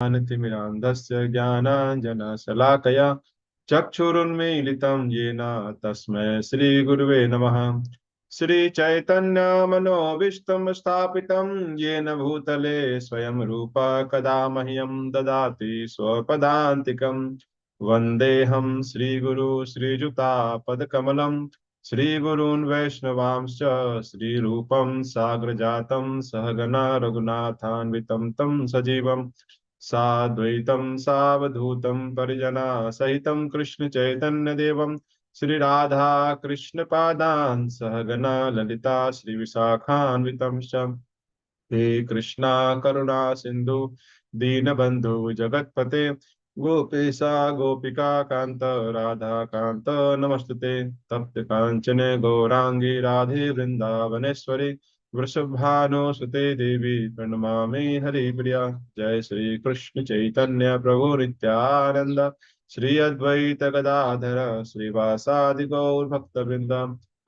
ज्ञानतिमिरान्धस्य ज्ञानाञ्जनशलाकया चक्षुरुन्मीलितं येन तस्मै श्रीगुरुवे नमः। श्रीचैतन्यमनोभीष्टं स्थापितं येन भूतले स्वयं रूप कदा मह्यं ददाति स्वपदान्तिकम्। वन्देऽहं श्रीगुरु श्रीयुतापदकमलं श्रीगुरून् वैष्णवांश्च श्रीरूपं साग्रजातं सहगणा रघुनाथान्वितं तं सजीवम् साद्वैतं सावधूतं परिजना सहितं कृष्ण चैतन्य देवं श्री राधा कृष्ण पादान् सहगना ललिता श्री विशाखान्वितं च। हे कृष्णा करुणा सिंधु दीनबंधु जगतपते गोपेशा गोपिका कांत राधा कांत नमस्तुते। तप्त कांचने गौरांगी राधे वृंदावनेश्वरी वृषभानुसुते देवी प्रणमामि हरिप्रिया। जय श्री कृष्ण चैतन्य प्रभु नित्यानंद श्री अद्वैत गदाधर श्रीवासादि गौर भक्तवृंद।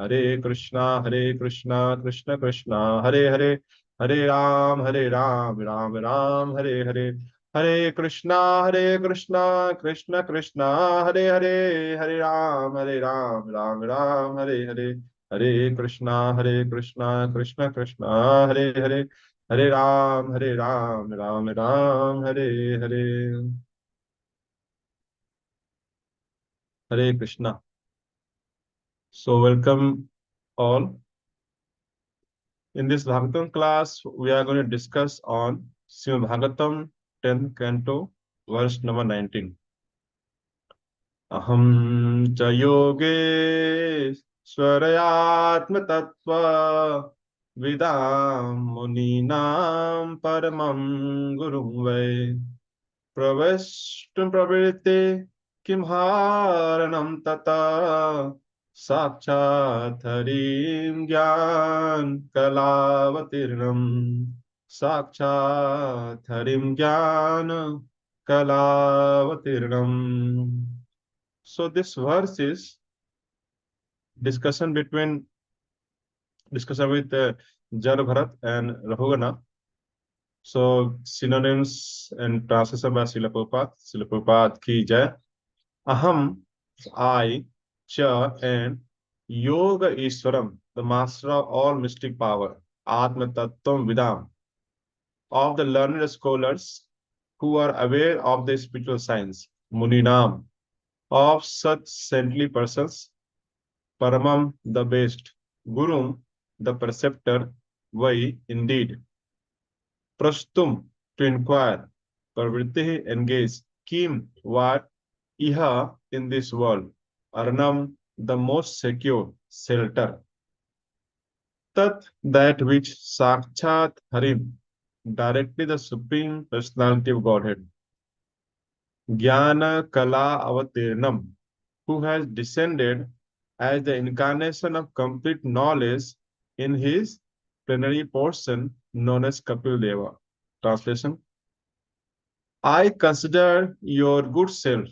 हरे कृष्णा कृष्ण कृष्णा हरे हरे राम राम राम हरे हरे। हरे कृष्णा कृष्ण कृष्णा हरे राम राम राम हरे हरे। हरे कृष्णा कृष्ण कृष्णा हरे हरे। हरे राम राम हरे हरे। हरे Krishna. So welcome all. In this Bhagavatam class, we are going to discuss on Srimad Bhagavatam 10th Canto, verse number 19. अहं च योगेश्वरयात्म तत्त्व विदां मुनीनां परमं गुरुं वै प्रवेष्टुं प्रवृत्ते किंहारणं तथा साक्षात् हरिं ज्ञान कलावतीर्णम् साक्षात् हरिं ज्ञान कलावतीर्णम्. So this verse is discussion between discussion with Jar Bharat and Rahugana. So synonyms and translation by Srila Prabhupada. Srila Prabhupada ki jai. Aham, I, Cha, and Yoga Ishwaram, the master of all mystic power, Atma Tattvam Vidam, of the learned scholars who are aware of the spiritual science, Muninam, of such saintly persons, Paramam, the best, Gurum, the preceptor, Vai, indeed, Prashtum, to inquire, Pravritti, engage, Kim, what, Iha, in this world, Arnam, the most secure, shelter, Tat, that which Sakshat Harim, directly the Supreme Personality of Godhead, Jnana Kala Avatirnam, who has descended as the incarnation of complete knowledge in his plenary portion known as Kapil Deva. Translation: I consider your good self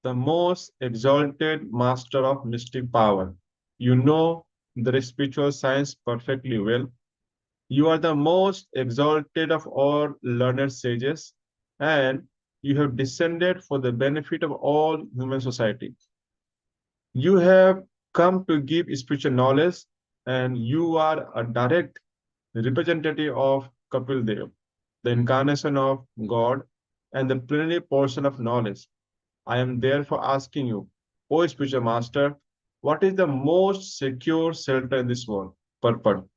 the most exalted master of mystic power. You know the spiritual science perfectly well. You are the most exalted of all learned sages, and you have descended for the benefit of all human society. You have come to give spiritual knowledge, and you are a direct representative of Kapil Dev, the incarnation of God and the plenary portion of knowledge. I am therefore asking you, O spiritual master, what is the most secure shelter in this world? Purport.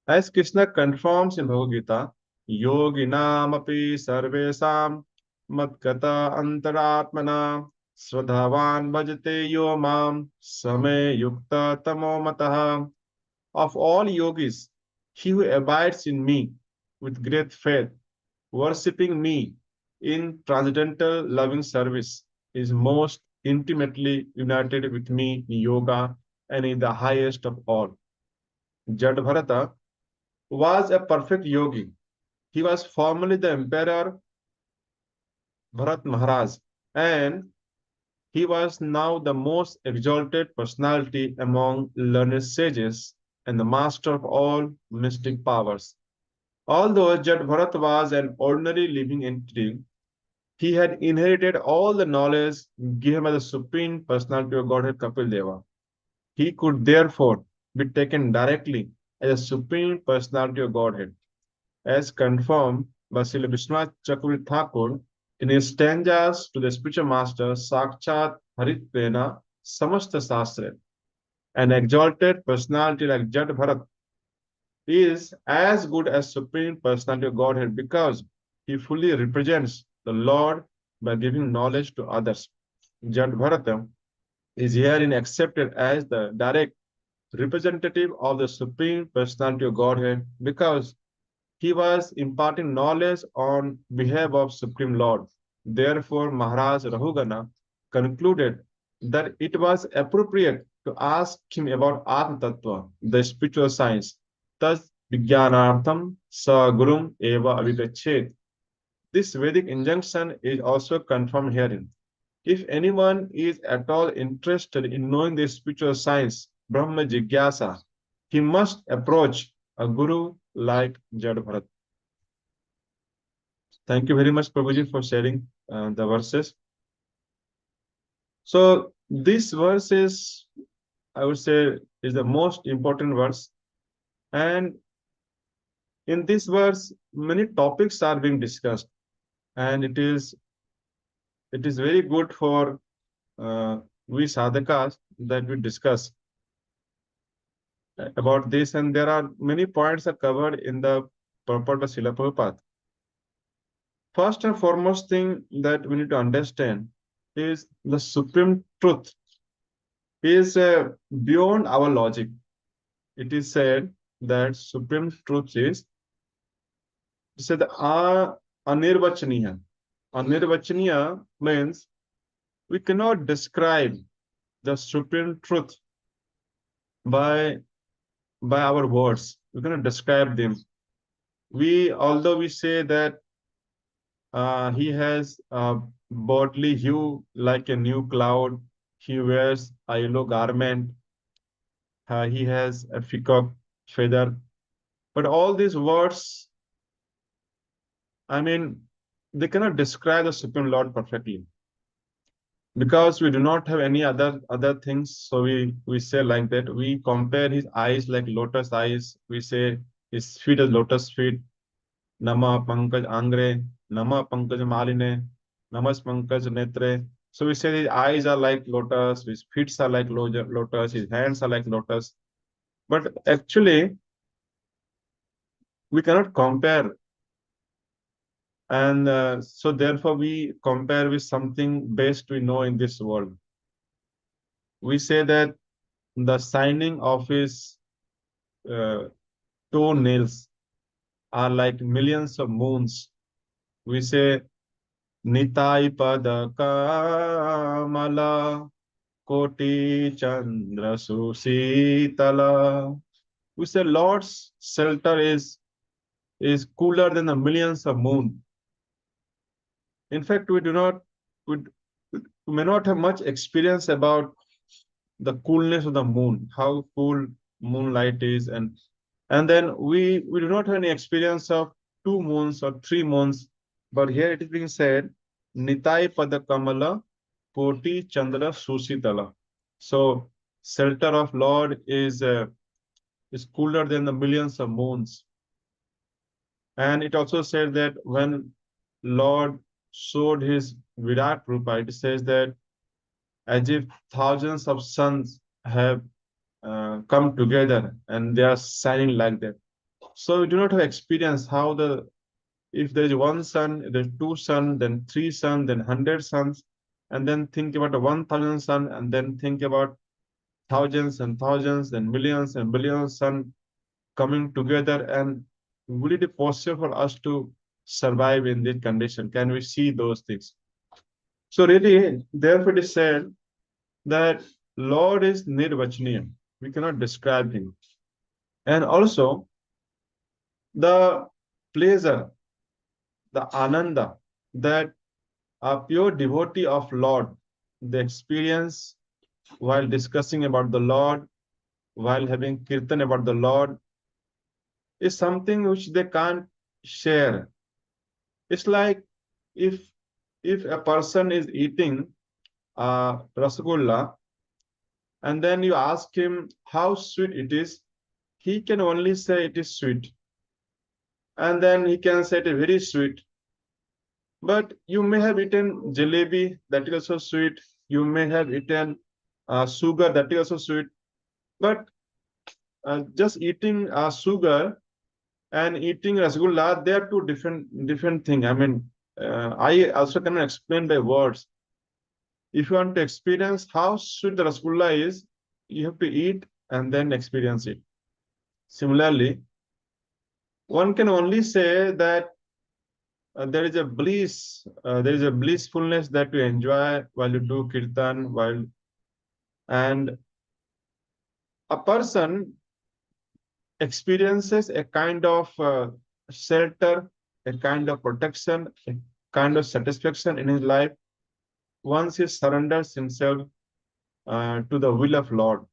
As Krishna confirms in Bhagavad Gita, Yoginam api sarvesam matgata antaratmana swadhavan bhajate yo mam same yukta tamo mataha. Of all yogis, he who abides in me with great faith, worshipping me in transcendental loving service, is most intimately united with me in yoga and in the highest of all. Jadbharata was a perfect yogi. He was formerly the emperor Bharat Maharaj, and he was now the most exalted personality among learned sages and the master of all mystic powers. Although Jad Bharat was an ordinary living entity, he had inherited all the knowledge given by the Supreme Personality of Godhead Kapil Deva. He could therefore be taken directly as a Supreme Personality of Godhead, as confirmed by Srila Vishwanath Chakravarti Thakur in his stanzas to the spiritual master Sakchat Haritvena Samasta Sastra. An exalted personality like Jad Bharat is as good as Supreme Personality of Godhead because he fully represents the Lord by giving knowledge to others. Jad Bharata is herein accepted as the direct representative of the Supreme Personality of Godhead because he was imparting knowledge on behalf of Supreme Lord. Therefore, Maharaj Rahugana concluded that it was appropriate to ask him about Atma Tattva, the spiritual science. Thus, Vijnanartham Sa Gurum Eva Avigachet. This Vedic injunction is also confirmed herein. If anyone is at all interested in knowing the spiritual science, Brahma Jigyasa, he must approach a guru like Jad Bharat. Thank you very much, Prabhuji, for sharing the verses. So, this verse is, I would say, is the most important verse. And in this verse, many topics are being discussed. And it is very good for we sadhakas that we discuss about this, and there are many points are covered in the purport of Srila Prabhupada. First and foremost thing that we need to understand is the supreme truth is beyond our logic. It is said that supreme truth is said anirvachaniya. Anirvachaniya means we cannot describe the supreme truth by our words. We cannot describe them. Although we say that he has a bodily hue like a new cloud. He wears a yellow garment. He has a peacock feather. But all these words, I mean, they cannot describe the Supreme Lord perfectly because we do not have any other things. So we say like that. We compare his eyes like lotus eyes. We say his feet as lotus feet. Nama Pankaj Angre, Nama Pankaj Maline, Namas Pankaj Netre. So we say his eyes are like lotus, his feet are like lotus, his hands are like lotus. But actually, we cannot compare. And so therefore, we compare with something best we know in this world. We say that the shining of his uh, toenails are like millions of moons. We say Nitai pada kamala koti chandra susitala. We say Lord's shelter is cooler than the millions of moon. In fact, we may not have much experience about the coolness of the moon, how cool moonlight is, and then we do not have any experience of 2 moons or 3 moons, but here it is being said, Nitai pada kamala koti chandra susitala. So shelter of Lord is cooler than the millions of moons. And it also said that when Lord showed his Virat Rupa, it says that as if thousands of suns have come together and they are shining like that. So we do not have experience how if there is one sun, there's two sun, then three sun, then 100 suns, and then think about a 1,000 sun, and then think about thousands and thousands, and millions and billions sun coming together. And would it be possible for us to survive in this condition? Can we see those things? So really, therefore, it is said that Lord is nirvachaniya. We cannot describe him. And also, the pleasure, the ananda that a pure devotee of Lord, they experience while discussing about the Lord, while having kirtan about the Lord, is something which they can't share. It's like if if a person is eating rasgulla and then you ask him how sweet it is, he can only say it is sweet. And then he can say it is very sweet. But you may have eaten jalebi, that is also sweet. You may have eaten sugar, that is also sweet. But just eating sugar and eating rasgulla, they are two different things. I mean, I also cannot explain by words. If you want to experience how sweet the rasgulla is, you have to eat and then experience it. Similarly, one can only say that there is a blissfulness that you enjoy while you do kirtan, while and a person experiences a kind of shelter, a kind of protection, a kind of satisfaction in his life once he surrenders himself to the will of Lord.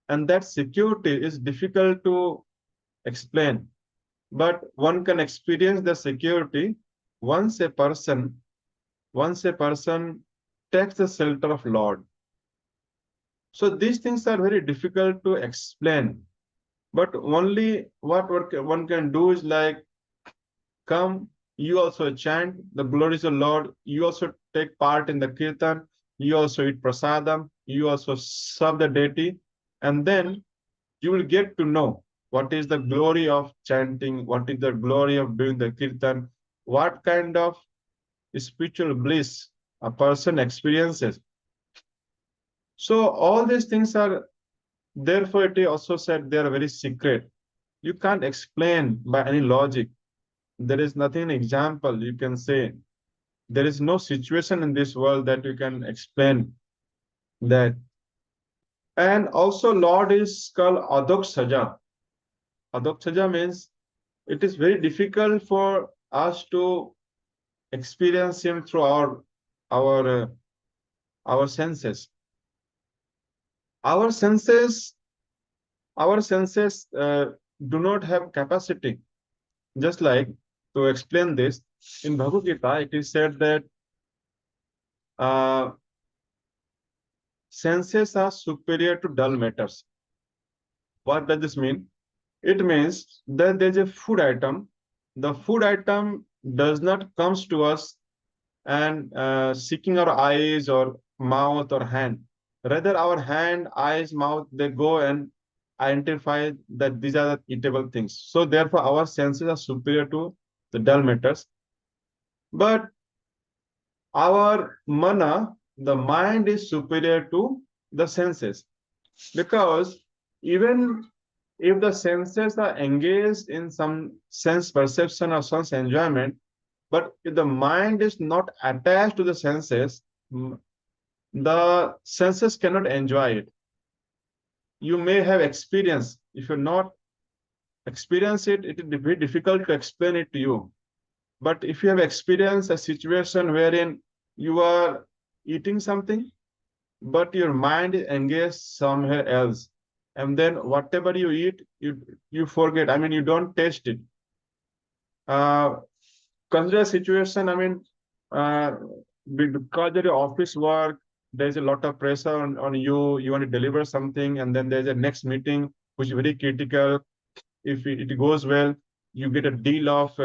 And that security is difficult to explain, but one can experience the security once a person once a person takes the shelter of Lord. So these things are very difficult to explain. But only what one can do is like, come, you also chant the glories of Lord, you also take part in the kirtan, you also eat prasadam, you also serve the deity, and then you will get to know what is the glory of chanting, what is the glory of doing the kirtan, what kind of spiritual bliss a person experiences. So all these things are, therefore it is also said they are very secret. You can't explain by any logic. There is nothing example you can say. There is no situation in this world that you can explain that. And also Lord is called Adoksaja. Adoksaja means it is very difficult for us to experience him through our uh, our senses. Our senses our senses do not have capacity. Just like, to explain this, in Bhagavad Gita, it is said that uh, senses are superior to dull matters. What does this mean? It means that there's a food item. The food item does not comes to us and seeking our eyes or mouth or hand. Rather, our hand, eyes, mouth, they go and identify that these are the eatable things. So therefore, our senses are superior to the dull matters. But our mana, the mind is superior to the senses. Because even if the senses are engaged in some sense perception or sense enjoyment, but if the mind is not attached to the senses, the senses cannot enjoy it. You may have experience. If you're not experience it, it will be very difficult to explain it to you. But if you have experienced a situation wherein you are eating something, but your mind is engaged somewhere else, and then whatever you eat, you forget. I mean, you don't taste it. Uh, Consider a situation. I mean, uh, because of your office work, there's a lot of pressure on you. You want to deliver something, and then there's a next meeting which is very critical. If it goes well, you get a deal of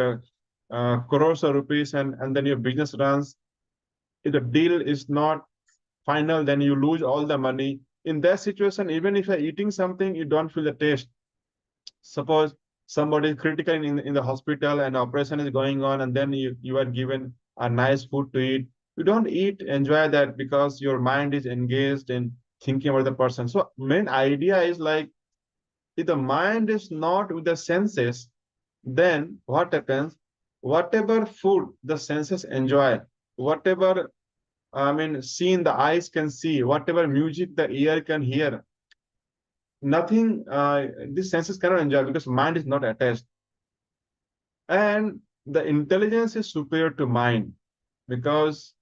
crores of rupees, and then your business runs. If the deal is not final, then you lose all the money. In that situation, even if you're eating something, you don't feel the taste. Suppose somebody is critical in the hospital and operation is going on, and then you are given a nice food to eat. You don't eat, enjoy that because your mind is engaged in thinking about the person. So main idea is like, if the mind is not with the senses, then what happens? Whatever food the senses enjoy, whatever I mean, seen the eyes can see, whatever music the ear can hear, nothing these senses cannot enjoy because mind is not attached. And the intelligence is superior to mind because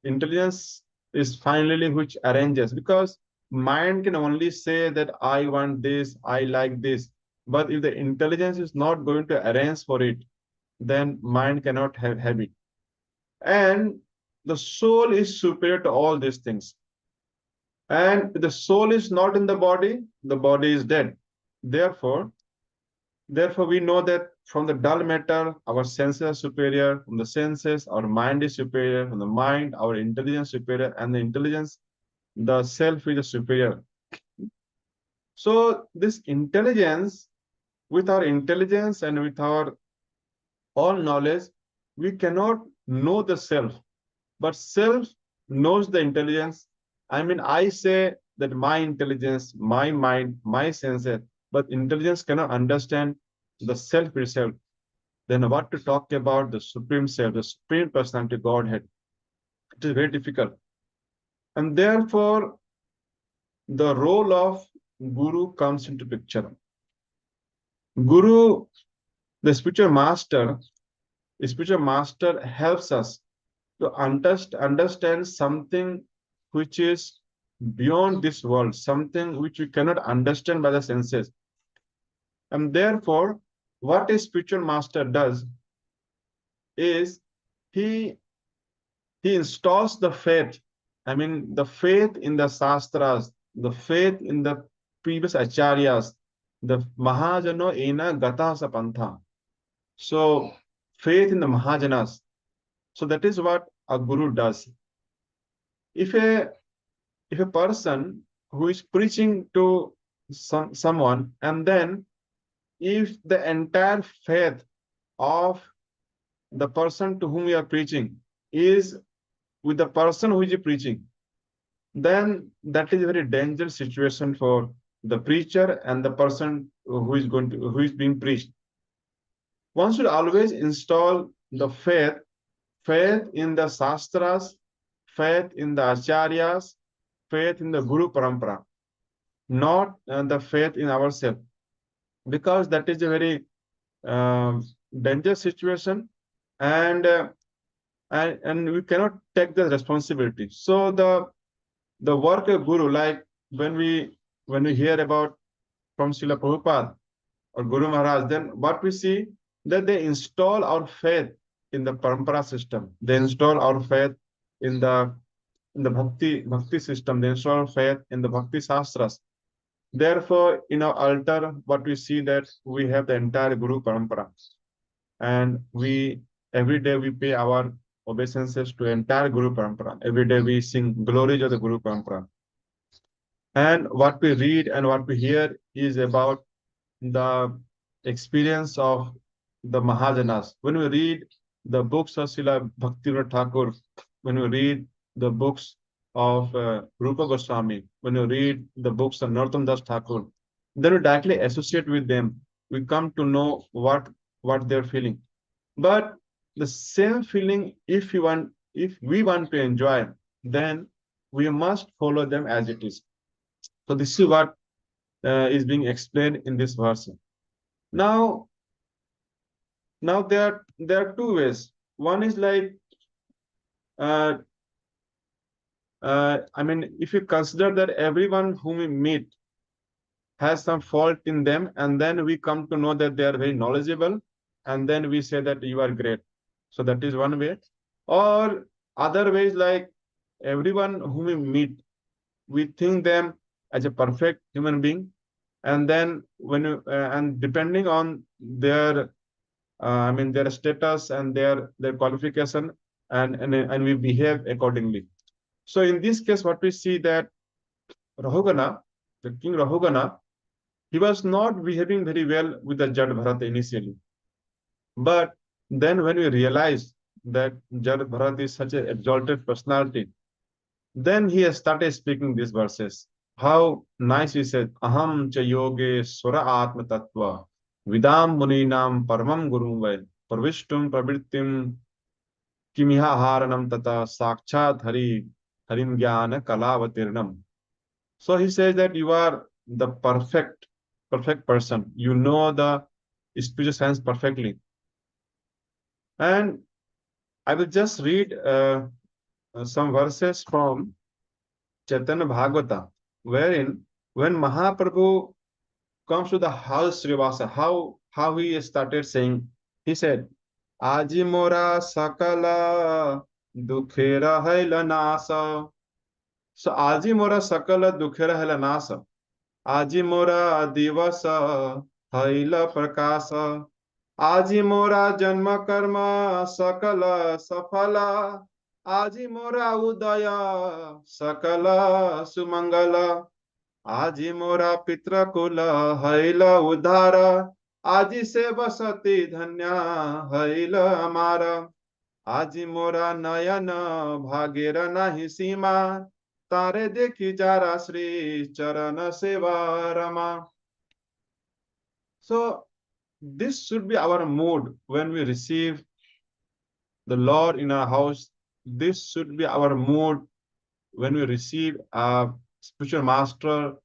intelligence is finally which arranges, because mind can only say that I want this, I like this. But if the intelligence is not going to arrange for it, then mind cannot have it. And the soul is superior to all these things. And the soul is not in the body is dead. Therefore, therefore, we know that from the dull matter, our senses are superior. From the senses, our mind is superior. From the mind, our intelligence is superior. And the intelligence, the self is superior. So this intelligence, with our intelligence and with our all knowledge, we cannot know the self, but self knows the intelligence. I mean, I say that my intelligence, my mind, my senses, but intelligence cannot understand the self itself. Then what to talk about the supreme self, the supreme personality, Godhead? It is very difficult. And therefore, the role of Guru comes into picture. Guru, the spiritual master helps us to understand something which is beyond this world, something which we cannot understand by the senses. And therefore, what a spiritual master does is he he installs the faith. I mean, the faith in the Shastras, the faith in the previous acharyas, the Mahajano ena gata sapantha. So, faith in the Mahajanas. So, that is what a guru does. If a if a person who is preaching to someone, and then if the entire faith of the person to whom you are preaching is with the person who is preaching, then that is a very dangerous situation for the preacher and the person who is being preached. One should always install the faith in the Shastras, faith in the Acharyas, faith in the Guru Parampara, not the faith in ourselves, because that is a very uh, dangerous situation, and, uh, and we cannot take the responsibility. So the work of Guru, like when we hear about from Srila Prabhupada or Guru Maharaj, then what we see that they install our faith in the parampara system. They install our faith in the bhakti system. They install faith in the bhakti shastras. Therefore, in our altar, what we see that we have the entire Guru Parampara. And we every day we pay our obeisances to entire Guru Parampara. Every day we sing glories of the Guru Parampara. And what we read and what we hear is about the experience of the Mahajanas. When we read the books of Srila Bhaktivinoda Thakur, when we read the books of Rupa Goswami, when we read the books of Narottam Das Thakur, then we directly associate with them. We come to know what they're feeling. But the same feeling, if we want to enjoy, then we must follow them as it is. So this is what is being explained in this verse. Now, now there are two ways. One is like, uh, I mean, if you consider that everyone whom we meet has some fault in them, and then we come to know that they are very knowledgeable, and then we say that you are great. So that is one way. Or other ways like everyone whom we meet, we think them as a perfect human being, and then and depending on their I mean their status and their qualification, and we behave accordingly. So in this case, what we see that Rahugana, the king Rahugana, he was not behaving very well with the Jad Bharat initially. But then when we realized that Jad Bharat is such an exalted personality, then he has started speaking these verses. How nice he said, Aham cha yoge sura atma tattva, vidam muninam paramam gurum vai, pravishtum pravrittim kimiha haranam tata sakshat harim jnana kalavatirnam. So he says that you are the perfect person. You know the spiritual science perfectly. And I will just read some verses from Chaitanya Bhagavata, wherein when Mahaprabhu comes to the house Srivasa, how he started saying, he said, Aji mora sakala dukhera haila nasa. So Aji mora sakala dukhera haila nasa. Aji mora divasa haila prakasa. Aji mora janma karma sakala safala. Aji mora udaya sakala sumangala. आजी मोरा पितृकुल hell उद्धार आजी से बसती धन्य hell अमारा आजी मोरा नयन भागेर नाही सीमा तारे देखी जारा श्री चरण सेवा Rama. So this should be our mood when we receive the Lord in our house. This should be our mood when we receive a spiritual master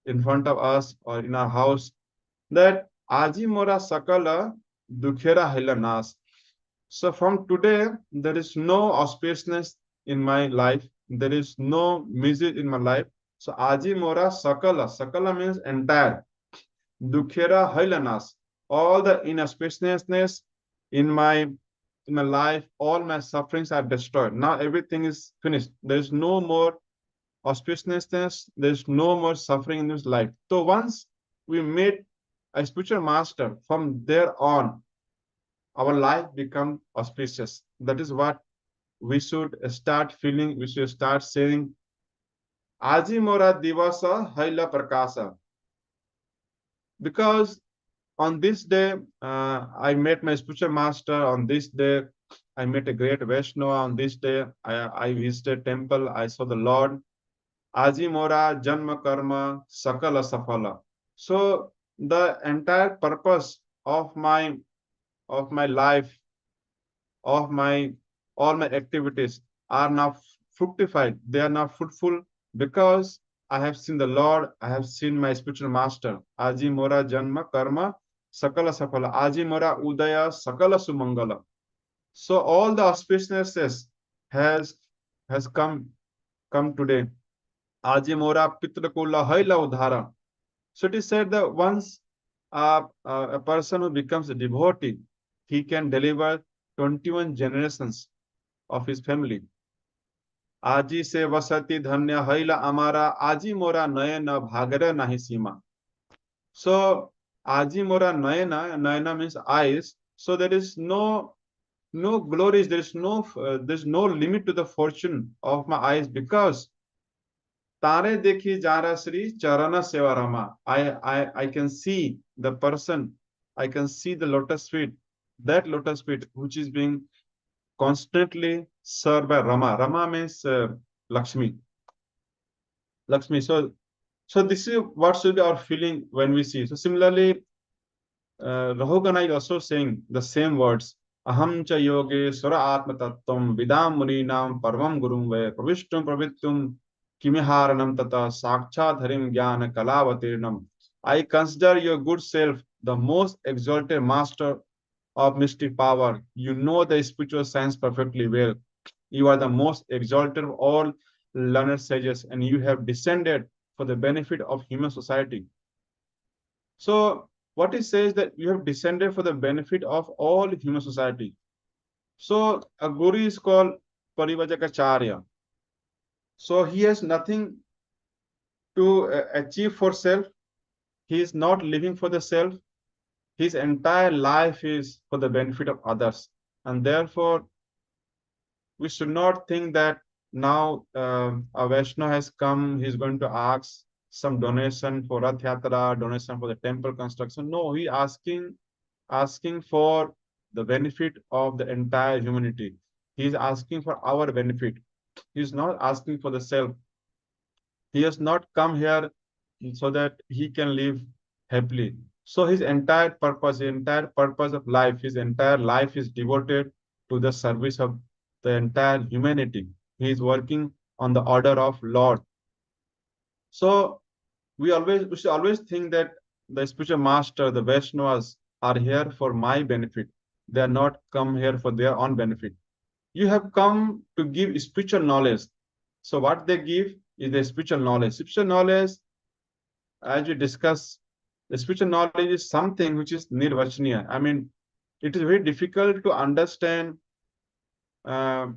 in front of us or in our house, that Aji Mora Sakala Dukhera Hilanas. So from today, there is no auspiciousness in my life. There is no music in my life. So Aji Mora Sakala. Sakala means entire. Dukhera Hilanas. All the inauspiciousness in my life, all my sufferings are destroyed. Now everything is finished. There is no more auspiciousness, there's no more suffering in this life. So once we meet a spiritual master, from there on, our life becomes auspicious. That is what we should start feeling. We should start saying, Aji Mora Divasa Haila Prakasa. Because on this day, I met my spiritual master. On this day, I met a great Vaishnava. On this day, I visited temple. I saw the Lord. Aji Mora Janma Karma Sakala Safala. So the entire purpose of my life, of my all my activities are now fructified. They are now fruitful because I have seen the Lord, I have seen my spiritual master. Aji Mora Janma Karma Sakala Safala. Aji Mora Udaya Sakala Sumangala. So all the auspiciousness has has come today. Aji Mora Pitrakula Haila Udhara. So it is said that once a person who becomes a devotee, he can deliver 21 generations of his family. Aji se vasati dhanya haila amara aji mora nayana bhagara nahi sima. So aji mora nayana means eyes. So there is no glories, there's no limit to the fortune of my eyes because Tare dekhi jara Sri Charana Seva Rama. I can see the person, I can see the lotus feet, that lotus feet which is being constantly served by Rama. Rama means Lakshmi. Lakshmi. So this is what should be our feeling when we see. So similarly, Rahugana is also saying the same words. Aham cha yoge sura atma tattvam vidam muninam parvam gurum ve pravishtum pravittum kimiharanam tata sakshadharim jnana kalavatirnam. I consider your good self the most exalted master of mystic power. You know the spiritual science perfectly well. You are the most exalted of all learned sages, and you have descended for the benefit of human society. So, what it says that you have descended for the benefit of all human society. So, a guru is called Parivajakacharya. So, he has nothing to achieve for self. He is not living for the self. His entire life is for the benefit of others. And therefore, we should not think that now a Vaishnava has come, he's going to ask some donation for Rath Yatra, donation for the temple construction. No, he asking for the benefit of the entire humanity. He is asking for our benefit. He is not asking for the self. He has not come here so that he can live happily. So his entire purpose of life, his entire life is devoted to the service of the entire humanity. He is working on the order of Lord. So we should always think that the spiritual master, the Vaishnavas, are here for my benefit. They are not come here for their own benefit. You have come to give spiritual knowledge. So what they give is the spiritual knowledge. Spiritual knowledge, as we discussed spiritual knowledge is something which is nirvachaniya. I mean, it is very difficult to understand uh,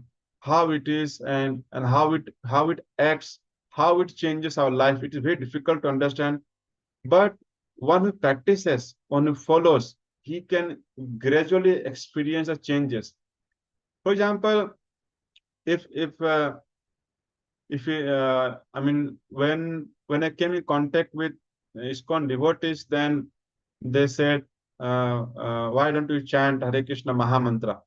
how it is, and how it acts, how it changes our life. It is very difficult to understand. But one who practices, one who follows, he can gradually experience the changes. For example, if if uh, I mean, when I came in contact with ISKCON devotees, then they said, "Why don't you chant Hare Krishna Mahamantra?"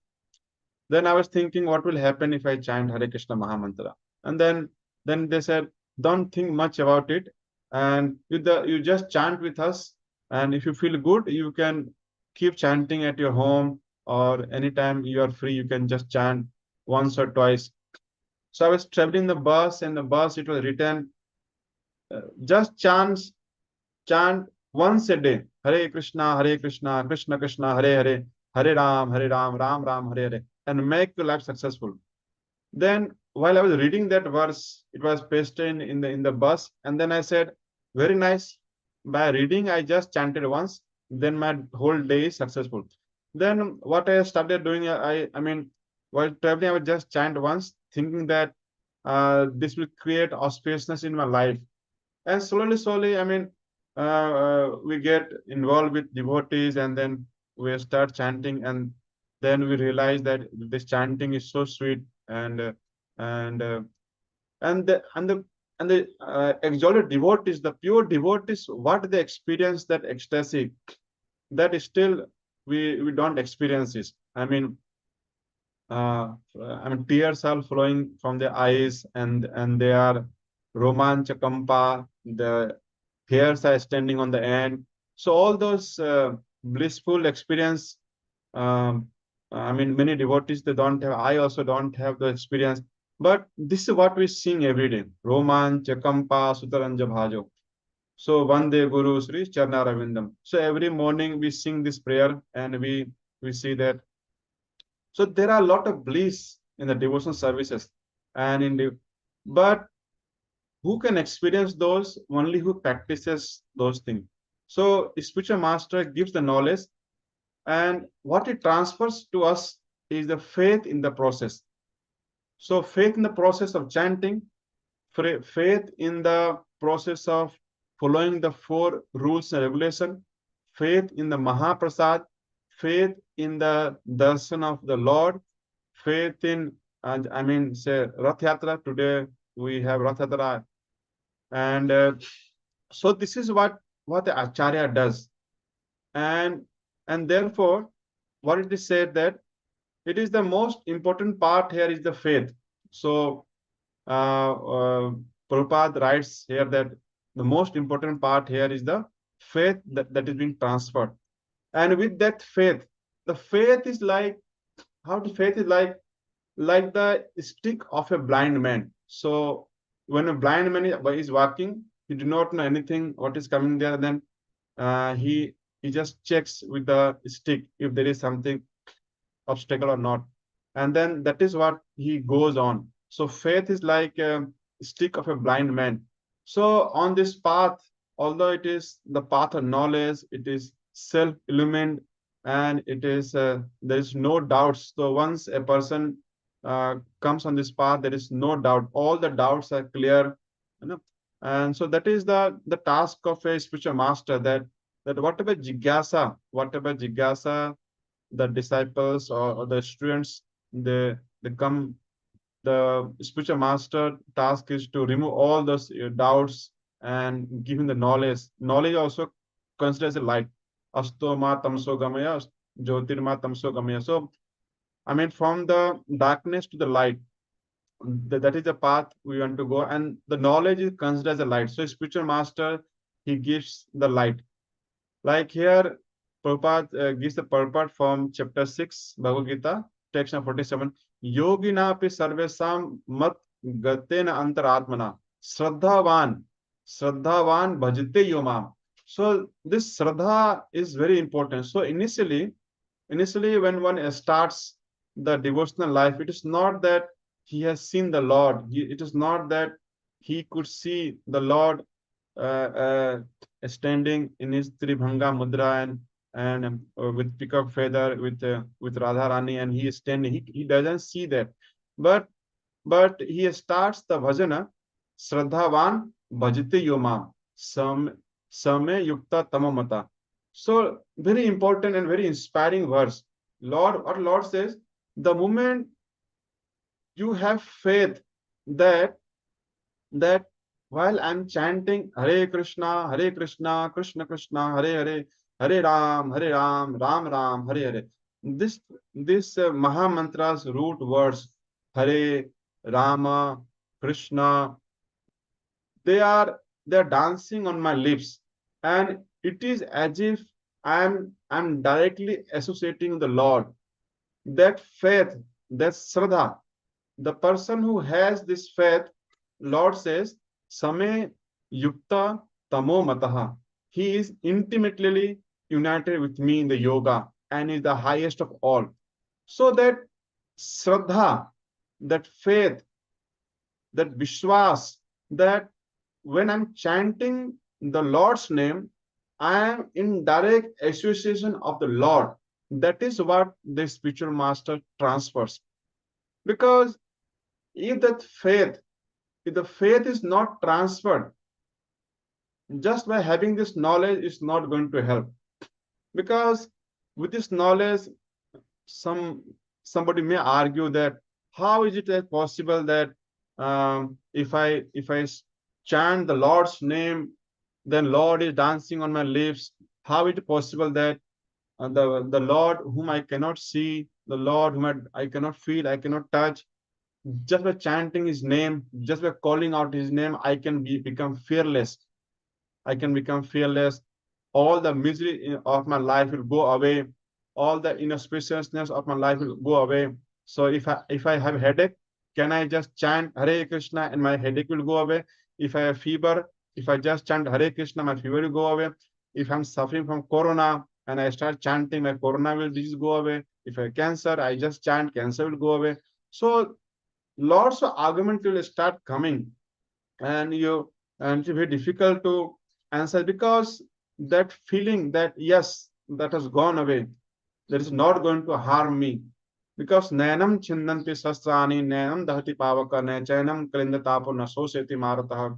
Then I was thinking, what will happen if I chant Hare Krishna Mahamantra? And then they said, don't think much about it, and you just chant with us, and if you feel good, you can keep chanting at your home, or anytime you are free, you can just chant once or twice. So I was traveling the bus, and the bus it was written, just chant once a day, Hare Krishna, Krishna Krishna, Hare Hare, Hare Ram, Ram Ram, Hare Hare, and make your life successful. Then while I was reading that verse, it was pasted in the bus, and then I said, very nice. By reading, I just chanted once, then my whole day is successful. Then what I started doing, I mean, while traveling, I would just chant once, thinking that this will create auspiciousness in my life. And slowly, I mean, we get involved with devotees, and then we start chanting, and then we realize that this chanting is so sweet, and and the and the and the exalted devotees, the pure devotees, what they experience, that ecstasy, that is still we don't experience this. I mean, tears are flowing from the eyes, and they are romanchakampa. The hairs are standing on the end. So all those blissful experience. Um, I mean, many devotees they don't have. I also don't have the experience. But this is what we sing every day. Romanchakampa sutaranja bhajo. So Vande Guru Sri Charnaravindam. So every morning we sing this prayer, and we see that, so there are a lot of bliss in the devotional services, and but who can experience those? Only who practices those things. So spiritual master gives the knowledge, and what it transfers to us is the faith in the process. So faith in the process of chanting, faith in the process of following the four rules and regulation, faith in the Mahaprasad, faith in the darshan of the Lord, faith in, and I mean, say, Rath Yatra. Today we have Rath Yatra, and so this is what the Acharya does, and therefore, what it is said that it is the most important part here is the faith. So Prabhupada writes here that the most important part here is the faith that is being transferred. And with that faith, the faith is like, how the faith is like the stick of a blind man. So when a blind man is walking, he do not know anything what is coming there. Then he just checks with the stick if there is something obstacle or not, and then that is what he goes on. So faith is like a stick of a blind man. So on this path, although it is the path of knowledge, it is self-illumined, and it is there is no doubts. So once a person comes on this path, there is no doubt. All the doubts are clear, you know. And so that is the task of a spiritual master, that whatever jigyasa the disciples, or the students, they come, the spiritual master task is to remove all those doubts and give him the knowledge also considers a light. Asto ma tamso gamaya, jyotirma tamso gamaya. So I mean, from the darkness to the light, that is the path we want to go, and the knowledge is considered as a light. So spiritual master, he gives the light. Like here, Prabhupada gives the purport from chapter 6, Bhagavad Gita, text number 47. Yogina pi sarvesam mat gatena antaratmana. Shraddhavan bhajite yomam. So this Shraddha is very important. So initially when one starts the devotional life, it is not that he has seen the Lord. It is not that he could see the Lord standing in his Tribhanga Mudra and with peacock feather with Radha Rani, and he is standing. He doesn't see that, but he starts the bhajana. Shraddhavan bhajite yomam sam same yukta tamamata. So very important and very inspiring verse. Lord says, the moment you have faith that that while I'm chanting Hare Krishna, Krishna Krishna, Hare Hare, Hare Ram, Ram Ram, Hare Hare. This Maha Mantra's root words, Hare, Rama, Krishna, they are dancing on my lips, and it is as if I'm directly associating the Lord. That faith, that Shraddha, the person who has this faith, Lord says, Same Yukta Tamo Mataha. He is intimately united with me in the yoga and is the highest of all. So that Shraddha, that faith, that Vishwas, that when I'm chanting the Lord's name, I am in direct association of the Lord. That is what the spiritual master transfers. Because if that faith, if the faith is not transferred, just by having this knowledge is not going to help. Because with this knowledge, some somebody may argue that how is it possible that if I chant the Lord's name, then Lord is dancing on my lips. How is it possible that the Lord whom I cannot see, the Lord whom I cannot feel, I cannot touch, just by chanting his name, just by calling out his name, I can become fearless. I can become fearless. All the misery of my life will go away. All the inauspiciousness of my life will go away. So if I have a headache, can I just chant Hare Krishna and my headache will go away? If I have fever, if I just chant Hare Krishna, my fever will go away. If I'm suffering from corona and I start chanting, my corona will disease go away. If I have cancer, I just chant, cancer will go away. So lots of argument will start coming, and it's very difficult to answer, because that feeling that yes, that has gone away, that is not going to harm me, because nayanam chindanti sastrani nayanam dahati pavaka na chainam kalindatapo na sosyati maratah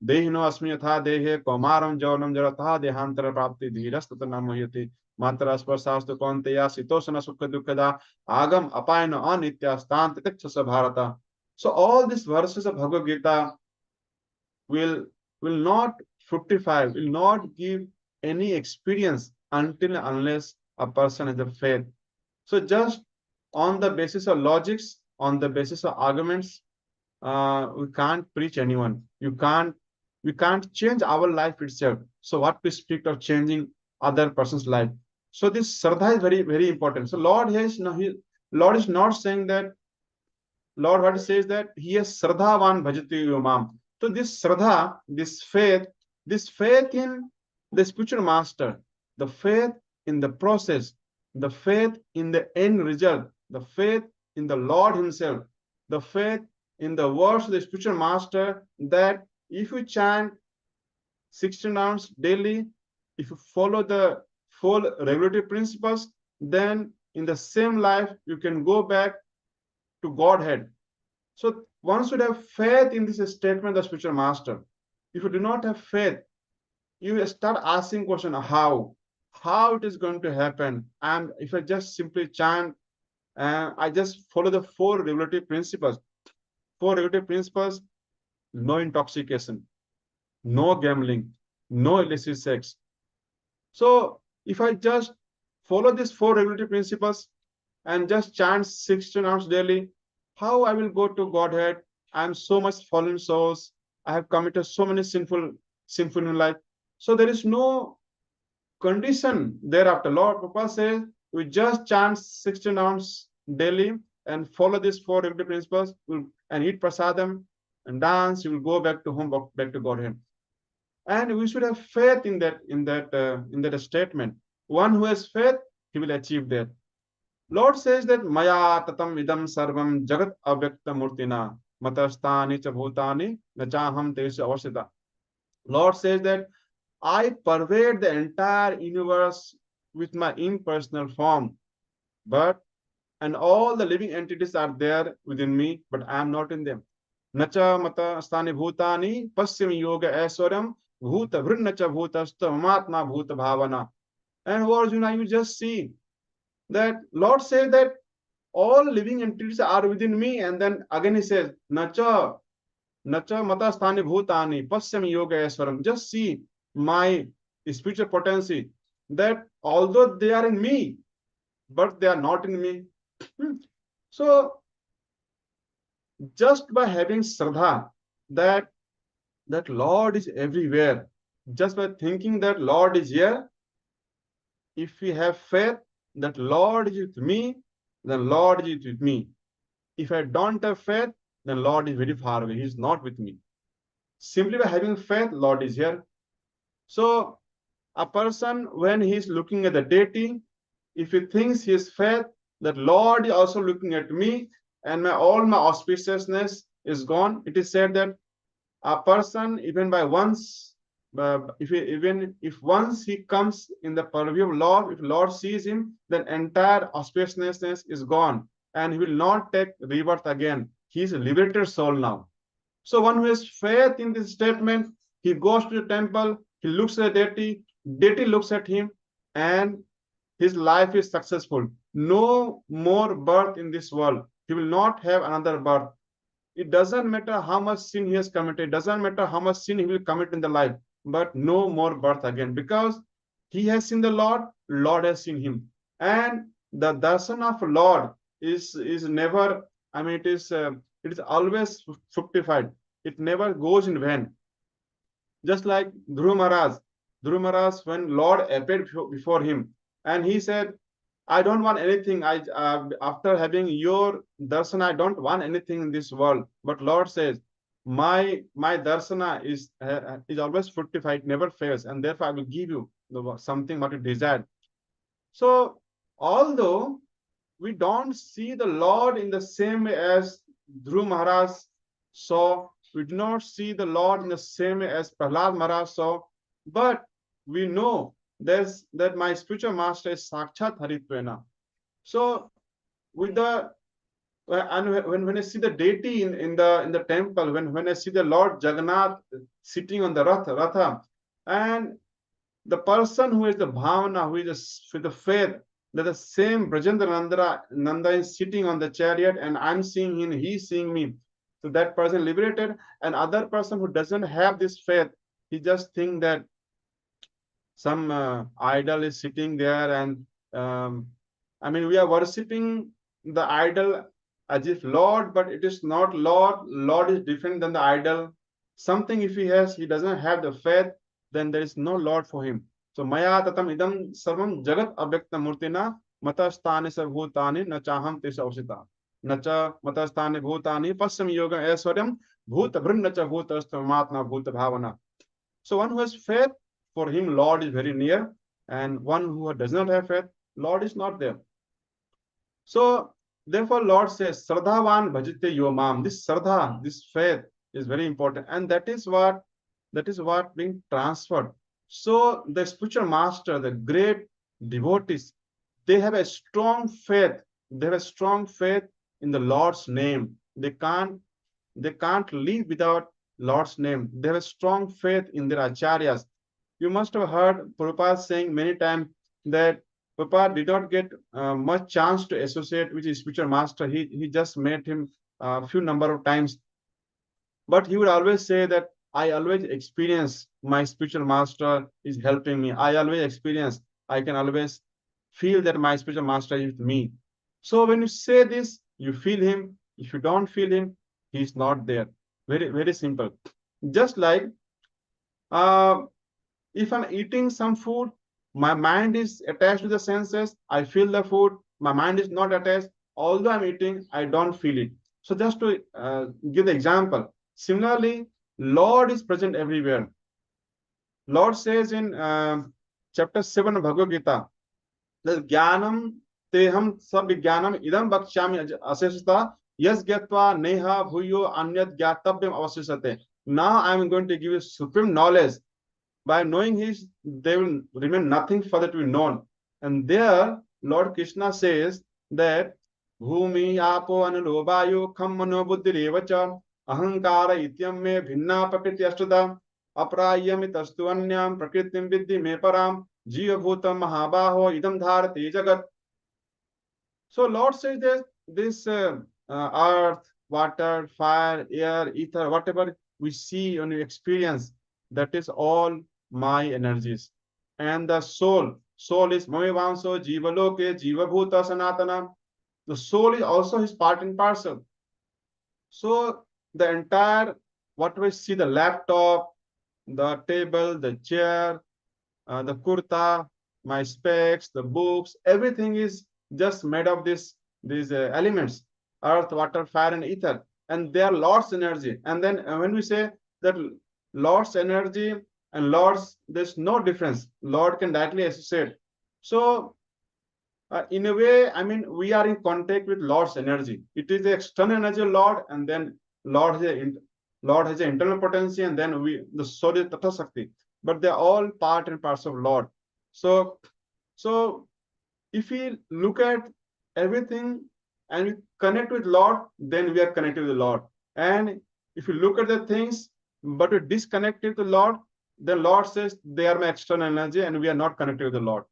देहिनो अस्मि यथा देहे कौमारं जौनम जरथा देहांतर प्राप्ति धीरस्तत न मुह्यति मात्रा स्पर्शास्तु कौन्तेया शीतोष्ण सुख दुःखदा आगम अपायन अनित्यास्तांत तितिक्षस Bharat. So all these verses of Bhagavad Gita will not fructify, will not give any experience until and unless a person has a faith. So just on the basis of logics, on the basis of arguments, we can't preach anyone. We can't change our life itself. So what we speak of changing other person's life. So this Shraddha is very, very important. So Lord is not saying that, Lord what he says that he is Shraddhavan bhajati yomam. So this Shraddha, this faith in the spiritual master, the faith in the process, the faith in the end result, the faith in the Lord himself, the faith in the words of the spiritual master, that if you chant 16 rounds daily, if you follow the 4 regulatory principles, then in the same life you can go back to Godhead. So one should have faith in this statement of the spiritual master. If you do not have faith, you start asking question how it is going to happen. And if I just simply chant, I just follow the 4 regulatory principles. 4 regulatory principles: no intoxication, no gambling, no illicit sex. So if I just follow these 4 regulatory principles and just chant 16 hours daily, how I will go to Godhead? I am so much fallen souls. I have committed so many sinful in life. So there is no condition thereafter. Lord Prabhupada says, we just chant 16 hours daily and follow these 4 regulatory principles and eat prasadam and dance, you will go back to home, back to Godhead. And we should have faith in that statement. One who has faith, he will achieve that. Lord says that Maya tatam idam sarvam jagat avyakta murtina matastani cha bhutani nachaham tesu avasita. Lord says that I pervade the entire universe with my impersonal form, but and all the living entities are there within me, but I am not in them. Nacha mata stani bhutani pasyam yoga aiswaram bhuta vrinnacha bhutasta mamatma bhuta bhavana. And Arjuna, you just see that Lord says that all living entities are within me, and then again he says, Nacha Nacha mata sthani bhutani pasyam yoga aiswaram. Just see my spiritual potency, that although they are in me, but they are not in me. So just by having Shraddha, that that Lord is everywhere, just by thinking that Lord is here, if we have faith that Lord is with me, then Lord is with me. If I don't have faith, then Lord is very far away. He is not with me. Simply by having faith, Lord is here. So a person, when he is looking at the deity, if he thinks his faith that Lord is also looking at me, and all my auspiciousness is gone, it is said that a person, even by once, even if once he comes in the purview of Lord, if Lord sees him, then entire auspiciousness is gone, and he will not take rebirth again. He is a liberated soul now. So one who has faith in this statement, he goes to the temple, he looks at the deity, deity looks at him, and his life is successful. No more birth in this world. He will not have another birth. It doesn't matter how much sin he has committed, it doesn't matter how much sin he will commit in the life, but no more birth again, because he has seen the Lord, Lord has seen him. And the darshan of Lord is never, I mean, it is always fructified. It never goes in vain. Just like Dhruv Maharaj, when Lord appeared before him, and he said, I don't want anything. After having your darsana, I don't want anything in this world. But Lord says, my darsana is always fructified, never fails, and therefore I will give you something what you desired. So although we don't see the Lord in the same way as Dhruv Maharaj saw, we do not see the Lord in the same way as Prahlad Maharaj saw, but we know that my spiritual master is Sakshat Haritvena. So with the and when I see the deity in the temple, when I see the Lord Jagannath sitting on the Ratha, and the person who is the bhavana, who is with the faith, that the same Brajendra Nanda is sitting on the chariot, and I'm seeing him, he's seeing me. So that person liberated, and other person who doesn't have this faith, he just think that some idol is sitting there, and I mean, we are worshipping the idol as if Lord, but it is not Lord. Lord is different than the idol. Something, if he doesn't have the faith, then there is no Lord for him. So maya tatam idam sarvam jagat avyakta murtina matastani sarvutani nachaham tisavsita nacha matastani bhutani pasyam yoga aiswaryam bhuta vrinnacha bhutastamatma bhuta bhavana. So one who has faith, for him Lord is very near, and one who does not have faith, Lord is not there. So therefore, Lord says, Sardhavan bhajite yomam. This Sardha, this faith is very important, and that is what being transferred. So the spiritual master, the great devotees, they have a strong faith. They have a strong faith in the Lord's name. They can't live without Lord's name. They have a strong faith in their acharyas. You must have heard Prabhupada saying many times that Prabhupada did not get much chance to associate with his spiritual master. He just met him a few number of times, but he would always say that I always experience my spiritual master is helping me. I always experience, I can always feel that my spiritual master is with me. So when you say this, you feel him. If you don't feel him, he's not there. Very, very simple. Just like uh, if I'm eating some food, my mind is attached to the senses. I feel the food. My mind is not attached. Although I'm eating, I don't feel it. So just to give the example, similarly, Lord is present everywhere. Lord says in chapter 7 of Bhagavad Gita, that jnanam teham sab jnanam idam bakshami asesata yas gyatva neha bhuyo anyat gyatavyam avasisate. now I am going to give you supreme knowledge. By knowing his, there will remain nothing further to be known. And there, Lord Krishna says that Bhumi apo anulo vayu kham mano buddhi revacha ahankara ityam me bhinna prakriti ashtada aprayami tastu anyam prakritim vidhi me param jiva bhutam mahabaho idam dharati jagat. So Lord says that this earth, water, fire, air, ether, whatever we see and we experience, that is all my energies. And the soul is Mamivanso, Jiva Loke, Jiva Bhuta Sanatana. The soul is also his part and parcel. So the entire, what we see, the laptop, the table, the chair, the kurta, my specs, the books, everything is just made of these elements: earth, water, fire, and ether, and they are Lord's energy. And then when we say that Lord's energy and Lord's, there's no difference. Lord can directly associate. So in a way, I mean, we are in contact with Lord's energy. It is the external energy of Lord, and then Lord has a, Lord has an internal potency, and then we the soul is Tata Sakti. But they're all part and parts of Lord. So, so if we look at everything and we connect with Lord, then we are connected with the Lord. And if you look at the things, but we disconnect with the Lord, then Lord says they are my external energy, and we are not connected with the Lord.